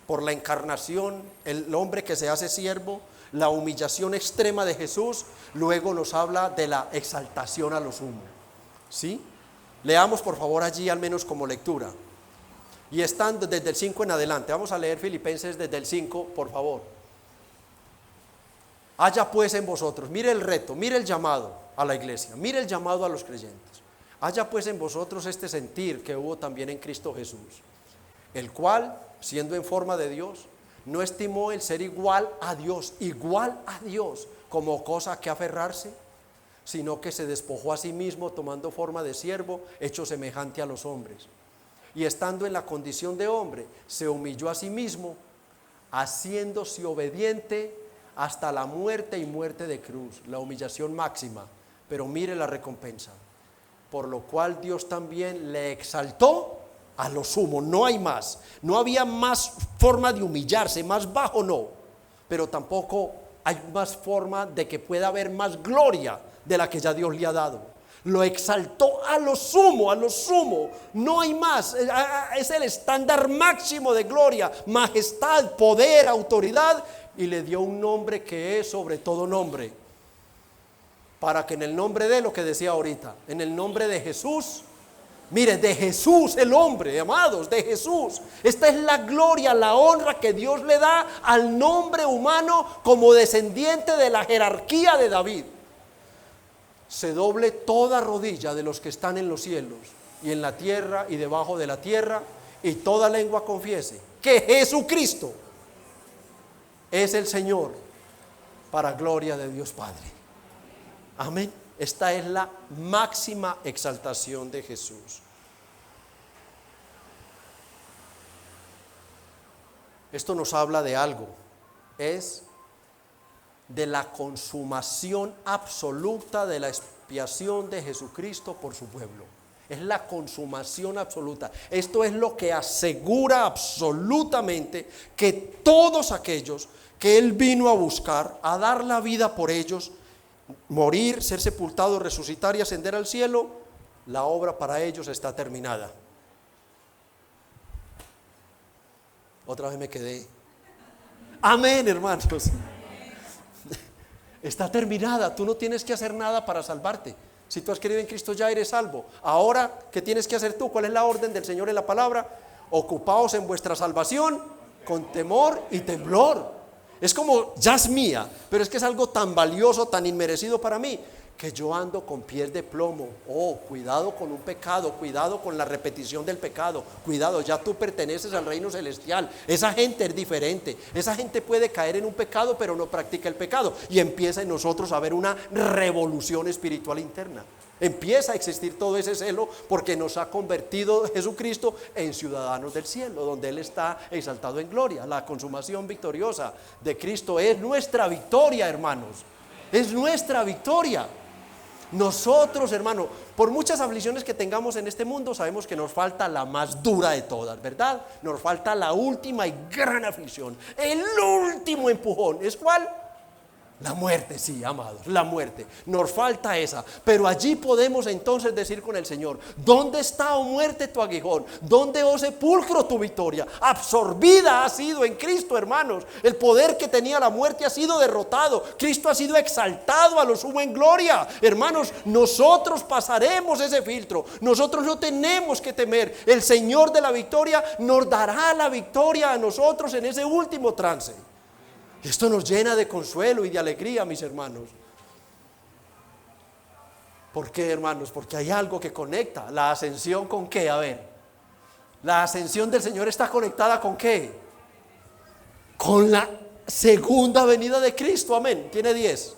por la encarnación, el hombre que se hace siervo, la humillación extrema de Jesús, luego nos habla de la exaltación a lo sumo. ¿Sí? Leamos por favor allí al menos como lectura. Y estando desde el 5 en adelante, vamos a leer Filipenses desde el 5, por favor. Haya pues en vosotros, mire el reto, mire el llamado a la iglesia, mire el llamado a los creyentes. Haya pues en vosotros este sentir que hubo también en Cristo Jesús, el cual, siendo en forma de Dios, no estimó el ser igual a Dios, como cosa que aferrarse, sino que se despojó a sí mismo, tomando forma de siervo, hecho semejante a los hombres. Y estando en la condición de hombre, se humilló a sí mismo, haciéndose obediente hasta la muerte y muerte de cruz, la humillación máxima. Pero mire la recompensa, por lo cual Dios también le exaltó a lo sumo. No hay más, no había más forma de humillarse, más bajo no, pero tampoco hay más forma de que pueda haber más gloria de la que ya Dios le ha dado. Lo exaltó a lo sumo, no hay más, es el estándar máximo de gloria, majestad, poder, autoridad, y le dio un nombre que es sobre todo nombre, para que en el nombre de lo que decía ahorita, en el nombre de Jesús, mire, de Jesús el hombre, amados, de Jesús, esta es la gloria, la honra que Dios le da al nombre humano como descendiente de la jerarquía de David. Se doble toda rodilla de los que están en los cielos y en la tierra y debajo de la tierra, y toda lengua confiese que Jesucristo es el Señor, para gloria de Dios Padre. Amén. Esta es la máxima exaltación de Jesús. Esto nos habla de algo, es de la consumación absoluta de la expiación de Jesucristo por su pueblo. Es la consumación absoluta. Esto es lo que asegura absolutamente que todos aquellos que Él vino a buscar, a dar la vida por ellos, morir, ser sepultado, resucitar y ascender al cielo, la obra para ellos está terminada. Otra vez me quedé. Amén, hermanos. Está terminada, tú no tienes que hacer nada para salvarte. Si tú has creído en Cristo ya eres salvo. Ahora, ¿qué tienes que hacer tú? ¿Cuál es la orden del Señor en la palabra? Ocupaos en vuestra salvación con temor y temblor. Es como, ya es mía, pero es que es algo tan valioso, tan inmerecido para mí, que yo ando con pies de plomo. Oh, cuidado con un pecado, cuidado con la repetición del pecado, cuidado, ya tú perteneces al reino celestial. Esa gente es diferente, esa gente puede caer en un pecado pero no practica el pecado, y empieza en nosotros a haber una revolución espiritual interna. Empieza a existir todo ese celo porque nos ha convertido Jesucristo en ciudadanos del cielo, donde Él está exaltado en gloria. La consumación victoriosa de Cristo es nuestra victoria, hermanos, es nuestra victoria. Nosotros, hermano, por muchas aflicciones que tengamos en este mundo, sabemos que nos falta la más dura de todas, ¿verdad? Nos falta la última y gran aflicción, el último empujón. ¿Es cuál? La muerte, sí, amados, la muerte. Nos falta esa, pero allí podemos entonces decir con el Señor: ¿dónde está, oh muerte, tu aguijón? ¿Dónde, oh sepulcro, tu victoria? Absorbida ha sido en Cristo, hermanos. El poder que tenía la muerte ha sido derrotado. Cristo ha sido exaltado a lo sumo en gloria. Hermanos, nosotros pasaremos ese filtro. Nosotros no tenemos que temer. El Señor de la victoria nos dará la victoria a nosotros en ese último trance. Esto nos llena de consuelo y de alegría, mis hermanos. ¿Por qué, hermanos? Porque hay algo que conecta. ¿La ascensión con qué? A ver, la ascensión del Señor está conectada ¿con qué? Con la segunda venida de Cristo. Amén. Tiene 10.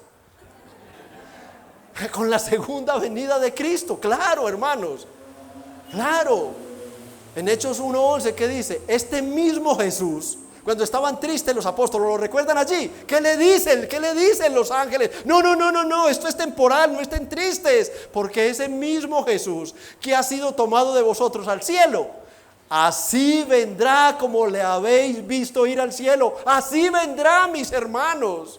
Con la segunda venida de Cristo. Claro, hermanos, claro. En Hechos 1:11, ¿qué dice? Este mismo Jesús, cuando estaban tristes los apóstoles, ¿lo recuerdan allí? ¿Qué le dicen? ¿Qué le dicen los ángeles? No, esto es temporal, no estén tristes, porque ese mismo Jesús que ha sido tomado de vosotros al cielo, así vendrá como le habéis visto ir al cielo. Así vendrá, mis hermanos.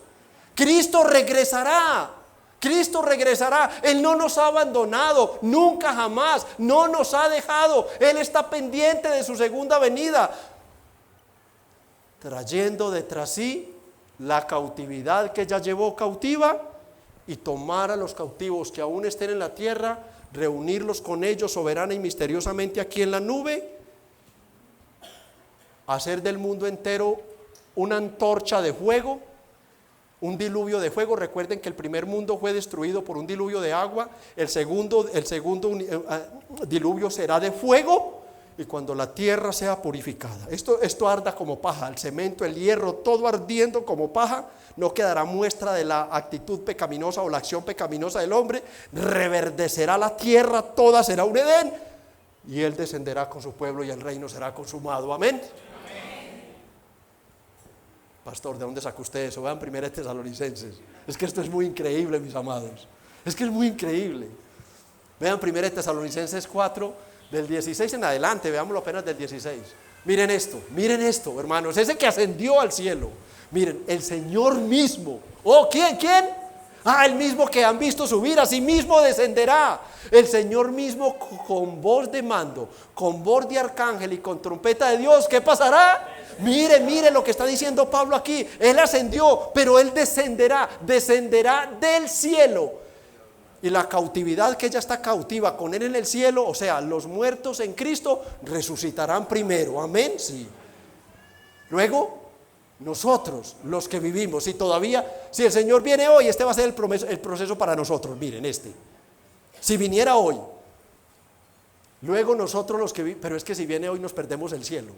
Cristo regresará. Cristo regresará. Él no nos ha abandonado, nunca jamás, no nos ha dejado. Él está pendiente de su segunda venida, trayendo detrás sí la cautividad que ya llevó cautiva, y tomar a los cautivos que aún estén en la tierra, reunirlos con ellos soberana y misteriosamente aquí en la nube, hacer del mundo entero una antorcha de fuego, un diluvio de fuego. Recuerden que el primer mundo fue destruido por un diluvio de agua, el segundo diluvio será de fuego, y cuando la tierra sea purificada, esto arda como paja, el cemento, el hierro, todo ardiendo como paja, no quedará muestra de la actitud pecaminosa o la acción pecaminosa del hombre, reverdecerá la tierra, toda será un Edén, y él descenderá con su pueblo y el reino será consumado. Amén. Pastor, ¿de dónde sacó usted eso? Vean 1 Tesalonicenses. Es que esto es muy increíble, mis amados. Es que es muy increíble. Vean 1 Tesalonicenses 4, del 16 en adelante, veámoslo apenas del 16. Miren esto, hermanos, ese que ascendió al cielo. Miren, el Señor mismo. Oh, ¿quién? El mismo que han visto subir, así mismo descenderá. El Señor mismo con voz de mando, con voz de arcángel y con trompeta de Dios. ¿Qué pasará? Mire lo que está diciendo Pablo aquí. Él ascendió, pero él descenderá del cielo. Y la cautividad, que ella está cautiva con él en el cielo, o sea, los muertos en Cristo resucitarán primero. Amén, sí. Luego, nosotros, los que vivimos, si el Señor viene hoy, este va a ser el proceso para nosotros. Miren, si viniera hoy, luego nosotros los que pero es que si viene hoy nos perdemos el cielo.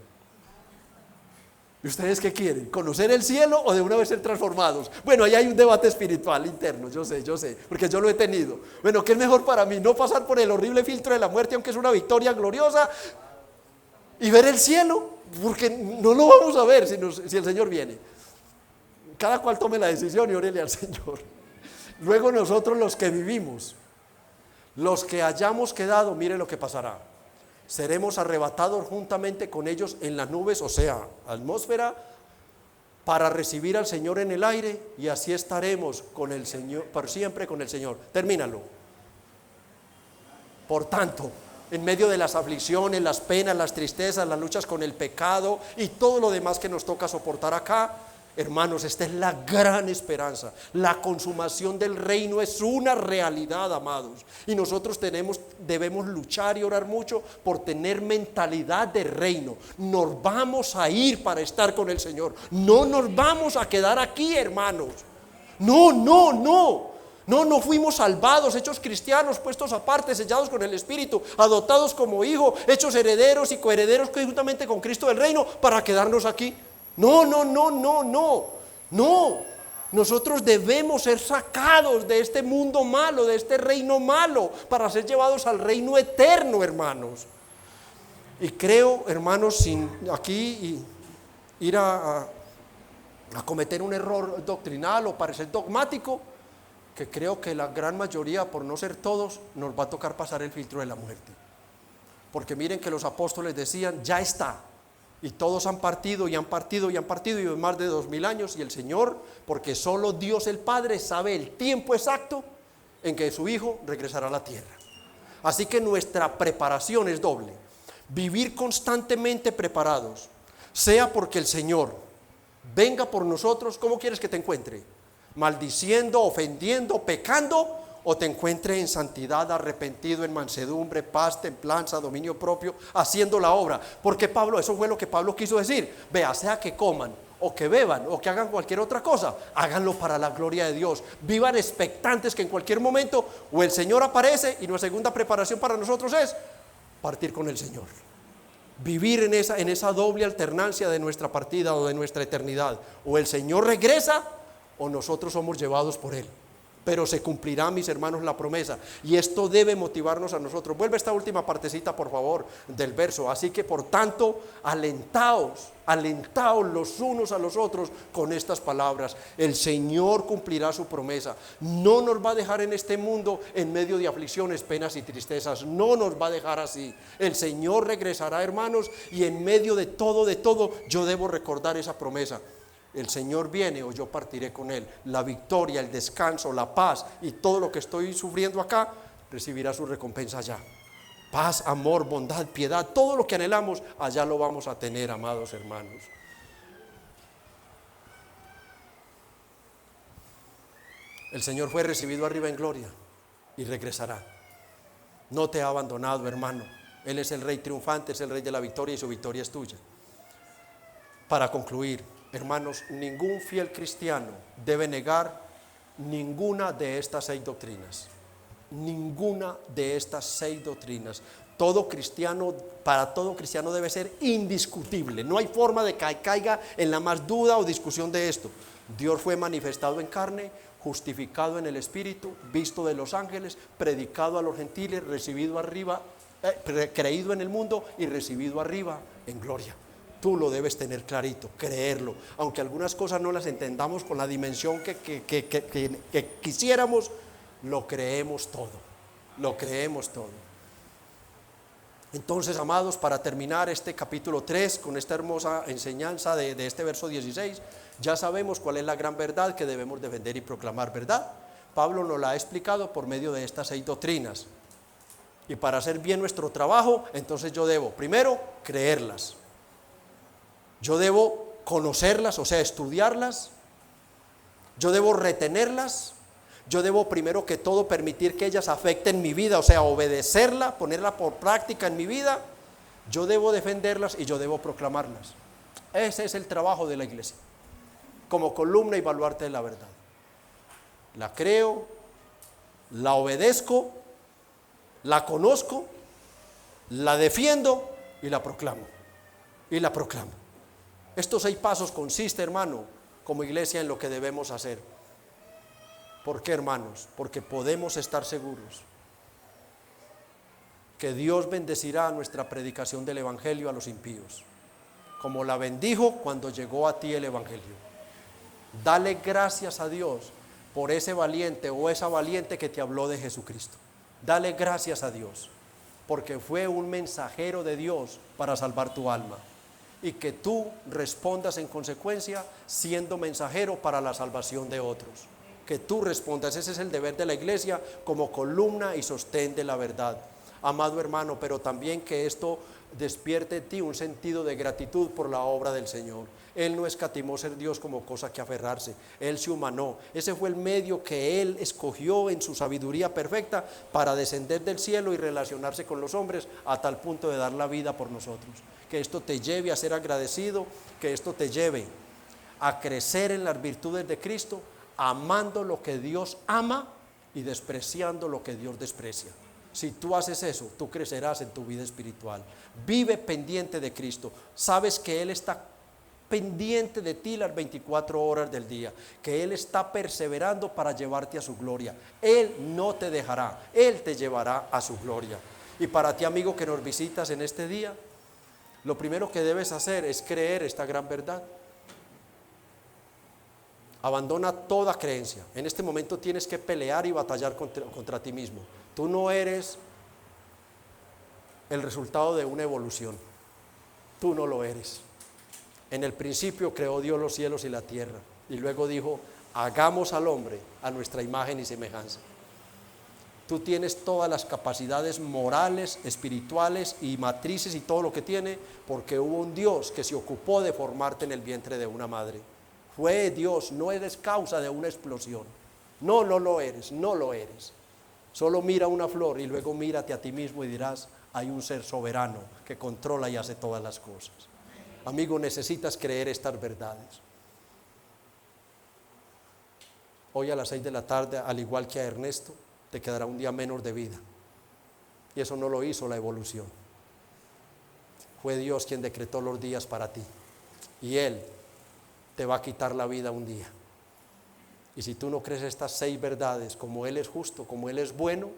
¿Y ustedes qué quieren? ¿Conocer el cielo o de una vez ser transformados? Bueno, ahí hay un debate espiritual interno, yo sé, porque yo lo he tenido. Bueno, ¿qué es mejor para mí? No pasar por el horrible filtro de la muerte, aunque es una victoria gloriosa, y ver el cielo, porque no lo vamos a ver si el Señor viene. Cada cual tome la decisión y órele al Señor. Luego nosotros, los que vivimos, los que hayamos quedado, mire lo que pasará. Seremos arrebatados juntamente con ellos en las nubes, o sea, atmósfera, para recibir al Señor en el aire, y así estaremos con el Señor, por siempre con el Señor. Termínalo. Por tanto, en medio de las aflicciones, las penas, las tristezas, las luchas con el pecado y todo lo demás que nos toca soportar acá, hermanos, esta es la gran esperanza. La consumación del reino es una realidad, amados, y nosotros debemos luchar y orar mucho por tener mentalidad de reino. Nos vamos a ir para estar con el Señor, no nos vamos a quedar aquí, hermanos. No fuimos salvados, hechos cristianos, puestos aparte, sellados con el Espíritu, adoptados como hijos, hechos herederos y coherederos juntamente con Cristo del reino, para quedarnos aquí. No. Nosotros debemos ser sacados de este mundo malo, de este reino malo, para ser llevados al reino eterno, hermanos. Y creo, hermanos, sin aquí ir a cometer un error doctrinal o parecer dogmático, que creo que la gran mayoría, por no ser todos, nos va a tocar pasar el filtro de la muerte. Porque miren que los apóstoles decían, ya está. Y todos han partido y han partido y más de 2000 años, y el Señor, porque solo Dios el Padre sabe el tiempo exacto en que su Hijo regresará a la tierra. Así que nuestra preparación es doble: vivir constantemente preparados, sea porque el Señor venga por nosotros. ¿Cómo quieres que te encuentre? ¿Maldiciendo, ofendiendo, pecando? ¿O te encuentre en santidad, arrepentido, en mansedumbre, paz, templanza, dominio propio, haciendo la obra? Porque eso fue lo que Pablo quiso decir. Vea, sea que coman o que beban o que hagan cualquier otra cosa, háganlo para la gloria de Dios. Vivan expectantes que en cualquier momento o el Señor aparece, y nuestra segunda preparación para nosotros es partir con el Señor. Vivir en esa doble alternancia de nuestra partida o de nuestra eternidad. O el Señor regresa o nosotros somos llevados por Él. Pero se cumplirá, mis hermanos, la promesa, y esto debe motivarnos a nosotros. Vuelve esta última partecita, por favor, del verso. Así que, por tanto, alentaos los unos a los otros con estas palabras. El Señor cumplirá su promesa. No nos va a dejar en este mundo en medio de aflicciones, penas y tristezas. No nos va a dejar así. El Señor regresará, hermanos, y en medio de todo, yo debo recordar esa promesa. El Señor viene o yo partiré con Él. La victoria, el descanso, la paz y todo lo que estoy sufriendo acá recibirá su recompensa allá. Paz, amor, bondad, piedad, todo lo que anhelamos, allá lo vamos a tener, amados hermanos. El Señor fue recibido arriba en gloria y regresará. No te ha abandonado, hermano. Él es el Rey triunfante, es el Rey de la victoria, y su victoria es tuya. Para concluir, hermanos, ningún fiel cristiano debe negar ninguna de estas 6 doctrinas. ninguna de estas 6 doctrinas. Para todo cristiano debe ser indiscutible. No hay forma de que caiga en la más duda o discusión de esto. Dios fue manifestado en carne, justificado en el Espíritu, visto de los ángeles, predicado a los gentiles, recibido arriba, creído en el mundo y recibido arriba en gloria. Tú lo debes tener clarito, creerlo, aunque algunas cosas no las entendamos con la dimensión que quisiéramos, lo creemos todo. Entonces, amados, para terminar este capítulo 3 con esta hermosa enseñanza de este verso 16, ya sabemos cuál es la gran verdad que debemos defender y proclamar, ¿verdad? Pablo nos la ha explicado por medio de estas 6 doctrinas. Y para hacer bien nuestro trabajo, entonces yo debo, primero, creerlas. Yo debo conocerlas, o sea, estudiarlas. Yo debo retenerlas. Yo debo primero que todo permitir que ellas afecten mi vida, o sea, obedecerla, ponerla por práctica en mi vida. Yo debo defenderlas y yo debo proclamarlas. Ese es el trabajo de la iglesia, como columna y baluarte de la verdad. La creo, la obedezco, la conozco, la defiendo y la proclamo. Estos 6 pasos consiste, hermano, como iglesia en lo que debemos hacer. ¿Por qué, hermanos? Porque podemos estar seguros que Dios bendecirá nuestra predicación del Evangelio a los impíos, como la bendijo cuando llegó a ti el Evangelio. Dale gracias a Dios por ese valiente o esa valiente que te habló de Jesucristo. Dale gracias a Dios, porque fue un mensajero de Dios para salvar tu alma. Y que tú respondas en consecuencia siendo mensajero para la salvación de otros. Que tú respondas, ese es el deber de la iglesia como columna y sostén de la verdad. Amado hermano, pero también que esto despierte en ti un sentido de gratitud por la obra del Señor. Él no escatimó ser Dios como cosa que aferrarse, Él se humanó. Ese fue el medio que Él escogió en su sabiduría perfecta para descender del cielo y relacionarse con los hombres a tal punto de dar la vida por nosotros. Que esto te lleve a ser agradecido, que esto te lleve a crecer en las virtudes de Cristo, amando lo que Dios ama y despreciando lo que Dios desprecia. Si tú haces eso, tú crecerás en tu vida espiritual. Vive pendiente de Cristo. Sabes que Él está pendiente de ti las 24 horas del día, que Él está perseverando para llevarte a su gloria. Él no te dejará, Él te llevará a su gloria. Y para ti, amigo, que nos visitas en este día, lo primero que debes hacer es creer esta gran verdad. Abandona toda creencia. En este momento tienes que pelear y batallar contra ti mismo. Tú no eres el resultado de una evolución. Tú no lo eres. En el principio creó Dios los cielos y la tierra. Y luego dijo, hagamos al hombre a nuestra imagen y semejanza. Tú tienes todas las capacidades morales, espirituales y matrices y todo lo que tiene, porque hubo un Dios que se ocupó de formarte en el vientre de una madre. Fue Dios, no eres causa de una explosión. No lo eres. Solo mira una flor y luego mírate a ti mismo y dirás, hay un ser soberano que controla y hace todas las cosas. Amigo, necesitas creer estas verdades. Hoy a las 6 de la tarde, al igual que a Ernesto, te quedará un día menos de vida. Y eso no lo hizo la evolución. Fue Dios quien decretó los días para ti. Y Él te va a quitar la vida un día. Y si tú no crees estas 6 verdades, como Él es justo, como Él es bueno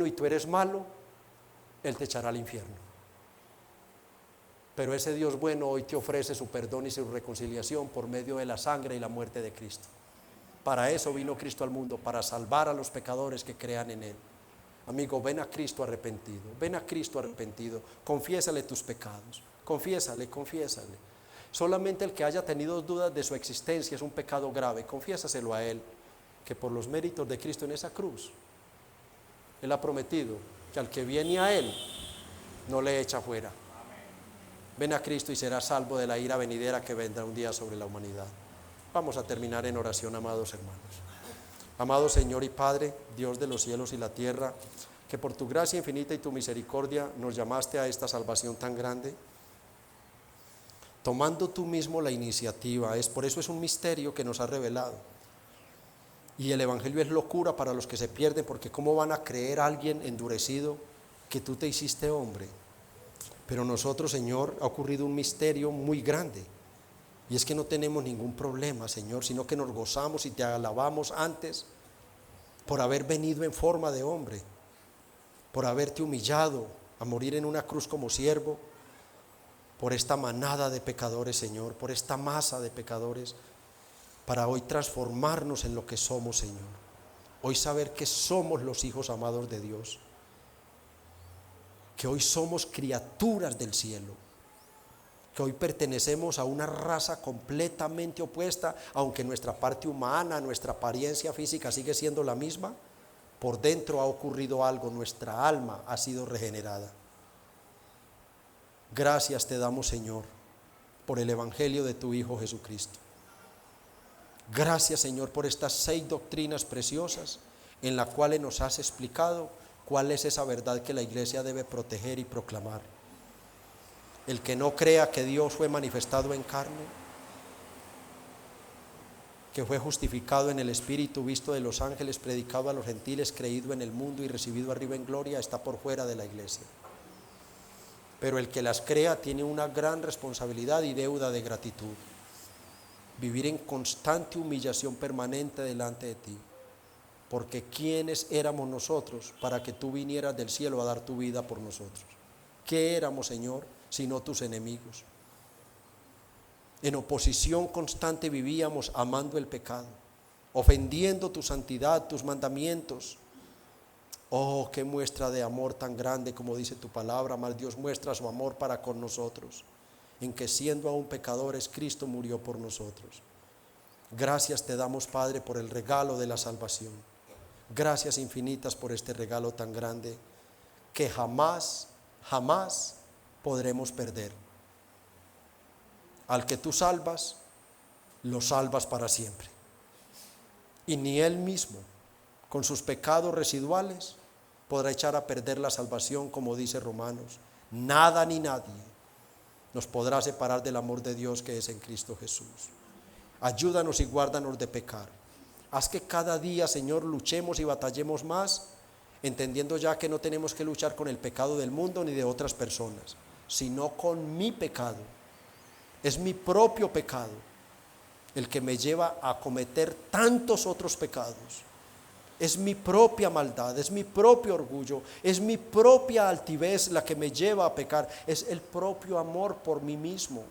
y tú eres malo, Él te echará al infierno. Pero ese Dios bueno hoy te ofrece su perdón y su reconciliación por medio de la sangre y la muerte de Cristo. Para eso vino Cristo al mundo, para salvar a los pecadores que crean en Él. Amigo, ven a Cristo arrepentido, confiésale tus pecados, confiésale. Solamente el que haya tenido dudas de su existencia es un pecado grave, confiésaselo a Él, que por los méritos de Cristo en esa cruz, Él ha prometido que al que viene a Él, no le echa fuera. Ven a Cristo y serás salvo de la ira venidera que vendrá un día sobre la humanidad. Vamos a terminar en oración, amados hermanos. Amado Señor y Padre, Dios de los cielos y la tierra, que por tu gracia infinita y tu misericordia nos llamaste a esta salvación tan grande, tomando tú mismo la iniciativa. Por eso es un misterio que nos has revelado. Y el evangelio es locura para los que se pierden, porque ¿cómo van a creer a alguien endurecido que tú te hiciste hombre? Pero nosotros, Señor, ha ocurrido un misterio muy grande. Y es que no tenemos ningún problema, Señor, sino que nos gozamos y te alabamos antes por haber venido en forma de hombre, por haberte humillado a morir en una cruz como siervo, por esta manada de pecadores, Señor, por esta masa de pecadores, para hoy transformarnos en lo que somos, Señor. Hoy saber que somos los hijos amados de Dios, que hoy somos criaturas del cielo, que hoy pertenecemos a una raza completamente opuesta, aunque nuestra parte humana, nuestra apariencia física sigue siendo la misma. Por dentro ha ocurrido algo, nuestra alma ha sido regenerada. Gracias te damos, Señor, por el evangelio de tu Hijo Jesucristo. Gracias, Señor, por estas 6 doctrinas preciosas en las cuales nos has explicado cuál es esa verdad que la iglesia debe proteger y proclamar. El que no crea que Dios fue manifestado en carne, que fue justificado en el Espíritu, visto de los ángeles, predicado a los gentiles, creído en el mundo y recibido arriba en gloria, está por fuera de la iglesia. Pero el que las crea tiene una gran responsabilidad y deuda de gratitud. Vivir en constante humillación permanente delante de ti. Porque ¿quiénes éramos nosotros para que tú vinieras del cielo a dar tu vida por nosotros? ¿Qué éramos, Señor, sino tus enemigos? En oposición constante vivíamos amando el pecado, ofendiendo tu santidad, tus mandamientos. Oh, qué muestra de amor tan grande, como dice tu palabra, mas Dios muestra su amor para con nosotros, en que siendo aún pecadores, Cristo murió por nosotros. Gracias te damos, Padre, por el regalo de la salvación. Gracias infinitas por este regalo tan grande que jamás, jamás podremos perder. Al que tú salvas, lo salvas para siempre. Y ni Él mismo, con sus pecados residuales, podrá echar a perder la salvación, como dice Romanos. Nada ni nadie nos podrá separar del amor de Dios que es en Cristo Jesús. Ayúdanos y guárdanos de pecar. Haz que cada día, Señor, luchemos y batallemos más, entendiendo ya que no tenemos que luchar con el pecado del mundo ni de otras personas, sino con mi pecado. Es mi propio pecado el que me lleva a cometer tantos otros pecados. Es mi propia maldad, es mi propio orgullo, es mi propia altivez la que me lleva a pecar. Es el propio amor por mí mismo,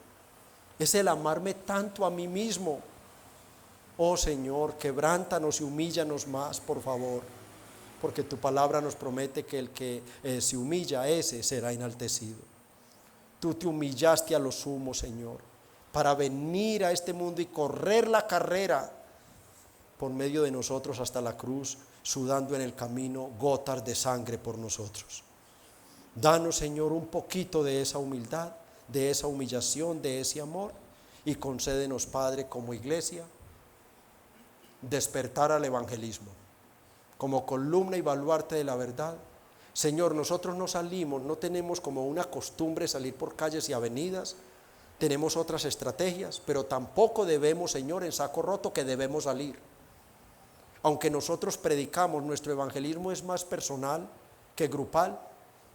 es el amarme tanto a mí mismo. Oh Señor, quebrántanos y humíllanos más, por favor, porque tu palabra nos promete que el que se humilla, ese será enaltecido. Tú te humillaste a lo sumo, Señor, para venir a este mundo y correr la carrera por medio de nosotros hasta la cruz, sudando en el camino gotas de sangre por nosotros. Danos, Señor, un poquito de esa humildad, de esa humillación, de ese amor, y concédenos, Padre, como iglesia, despertar al evangelismo, como columna y baluarte de la verdad. Señor, nosotros no salimos, no tenemos como una costumbre salir por calles y avenidas, tenemos otras estrategias, pero tampoco debemos, Señor, en saco roto que debemos salir. Aunque nosotros predicamos, nuestro evangelismo es más personal que grupal,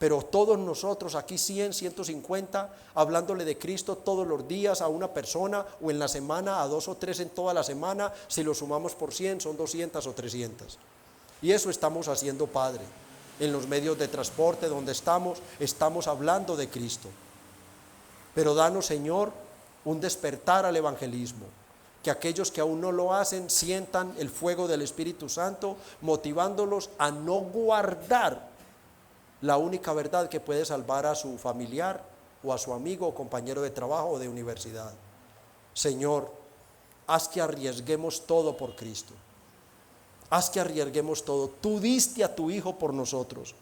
pero todos nosotros aquí 100, 150, hablándole de Cristo todos los días a una persona, o en la semana a 2 o 3 en toda la semana, si lo sumamos por 100 son 200 o 300. Y eso estamos haciendo, Padre. En los medios de transporte donde estamos hablando de Cristo. Pero danos, Señor, un despertar al evangelismo, que aquellos que aún no lo hacen sientan el fuego del Espíritu Santo, motivándolos a no guardar la única verdad que puede salvar a su familiar o a su amigo o compañero de trabajo o de universidad. Señor, haz que arriesguemos todo por Cristo. Haz que arriesguemos todo. Tú diste a tu Hijo por nosotros.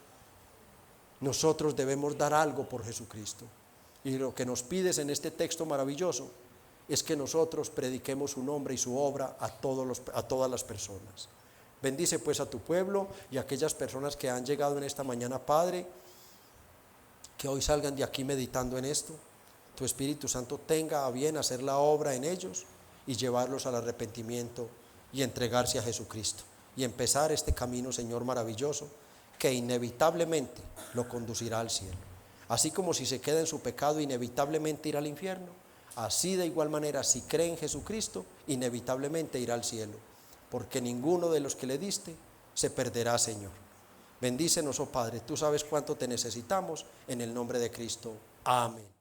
Nosotros debemos dar algo por Jesucristo. Y lo que nos pides en este texto maravilloso es que nosotros prediquemos su nombre y su obra a todas las personas. Bendice pues a tu pueblo y a aquellas personas que han llegado en esta mañana, Padre, que hoy salgan de aquí meditando en esto. Tu Espíritu Santo tenga a bien hacer la obra en ellos y llevarlos al arrepentimiento y entregarse a Jesucristo y empezar este camino, Señor, maravilloso, que inevitablemente lo conducirá al cielo. Así como si se queda en su pecado, inevitablemente irá al infierno, así de igual manera, si cree en Jesucristo, inevitablemente irá al cielo, porque ninguno de los que le diste se perderá, Señor. Bendícenos, oh Padre, tú sabes cuánto te necesitamos, en el nombre de Cristo. Amén.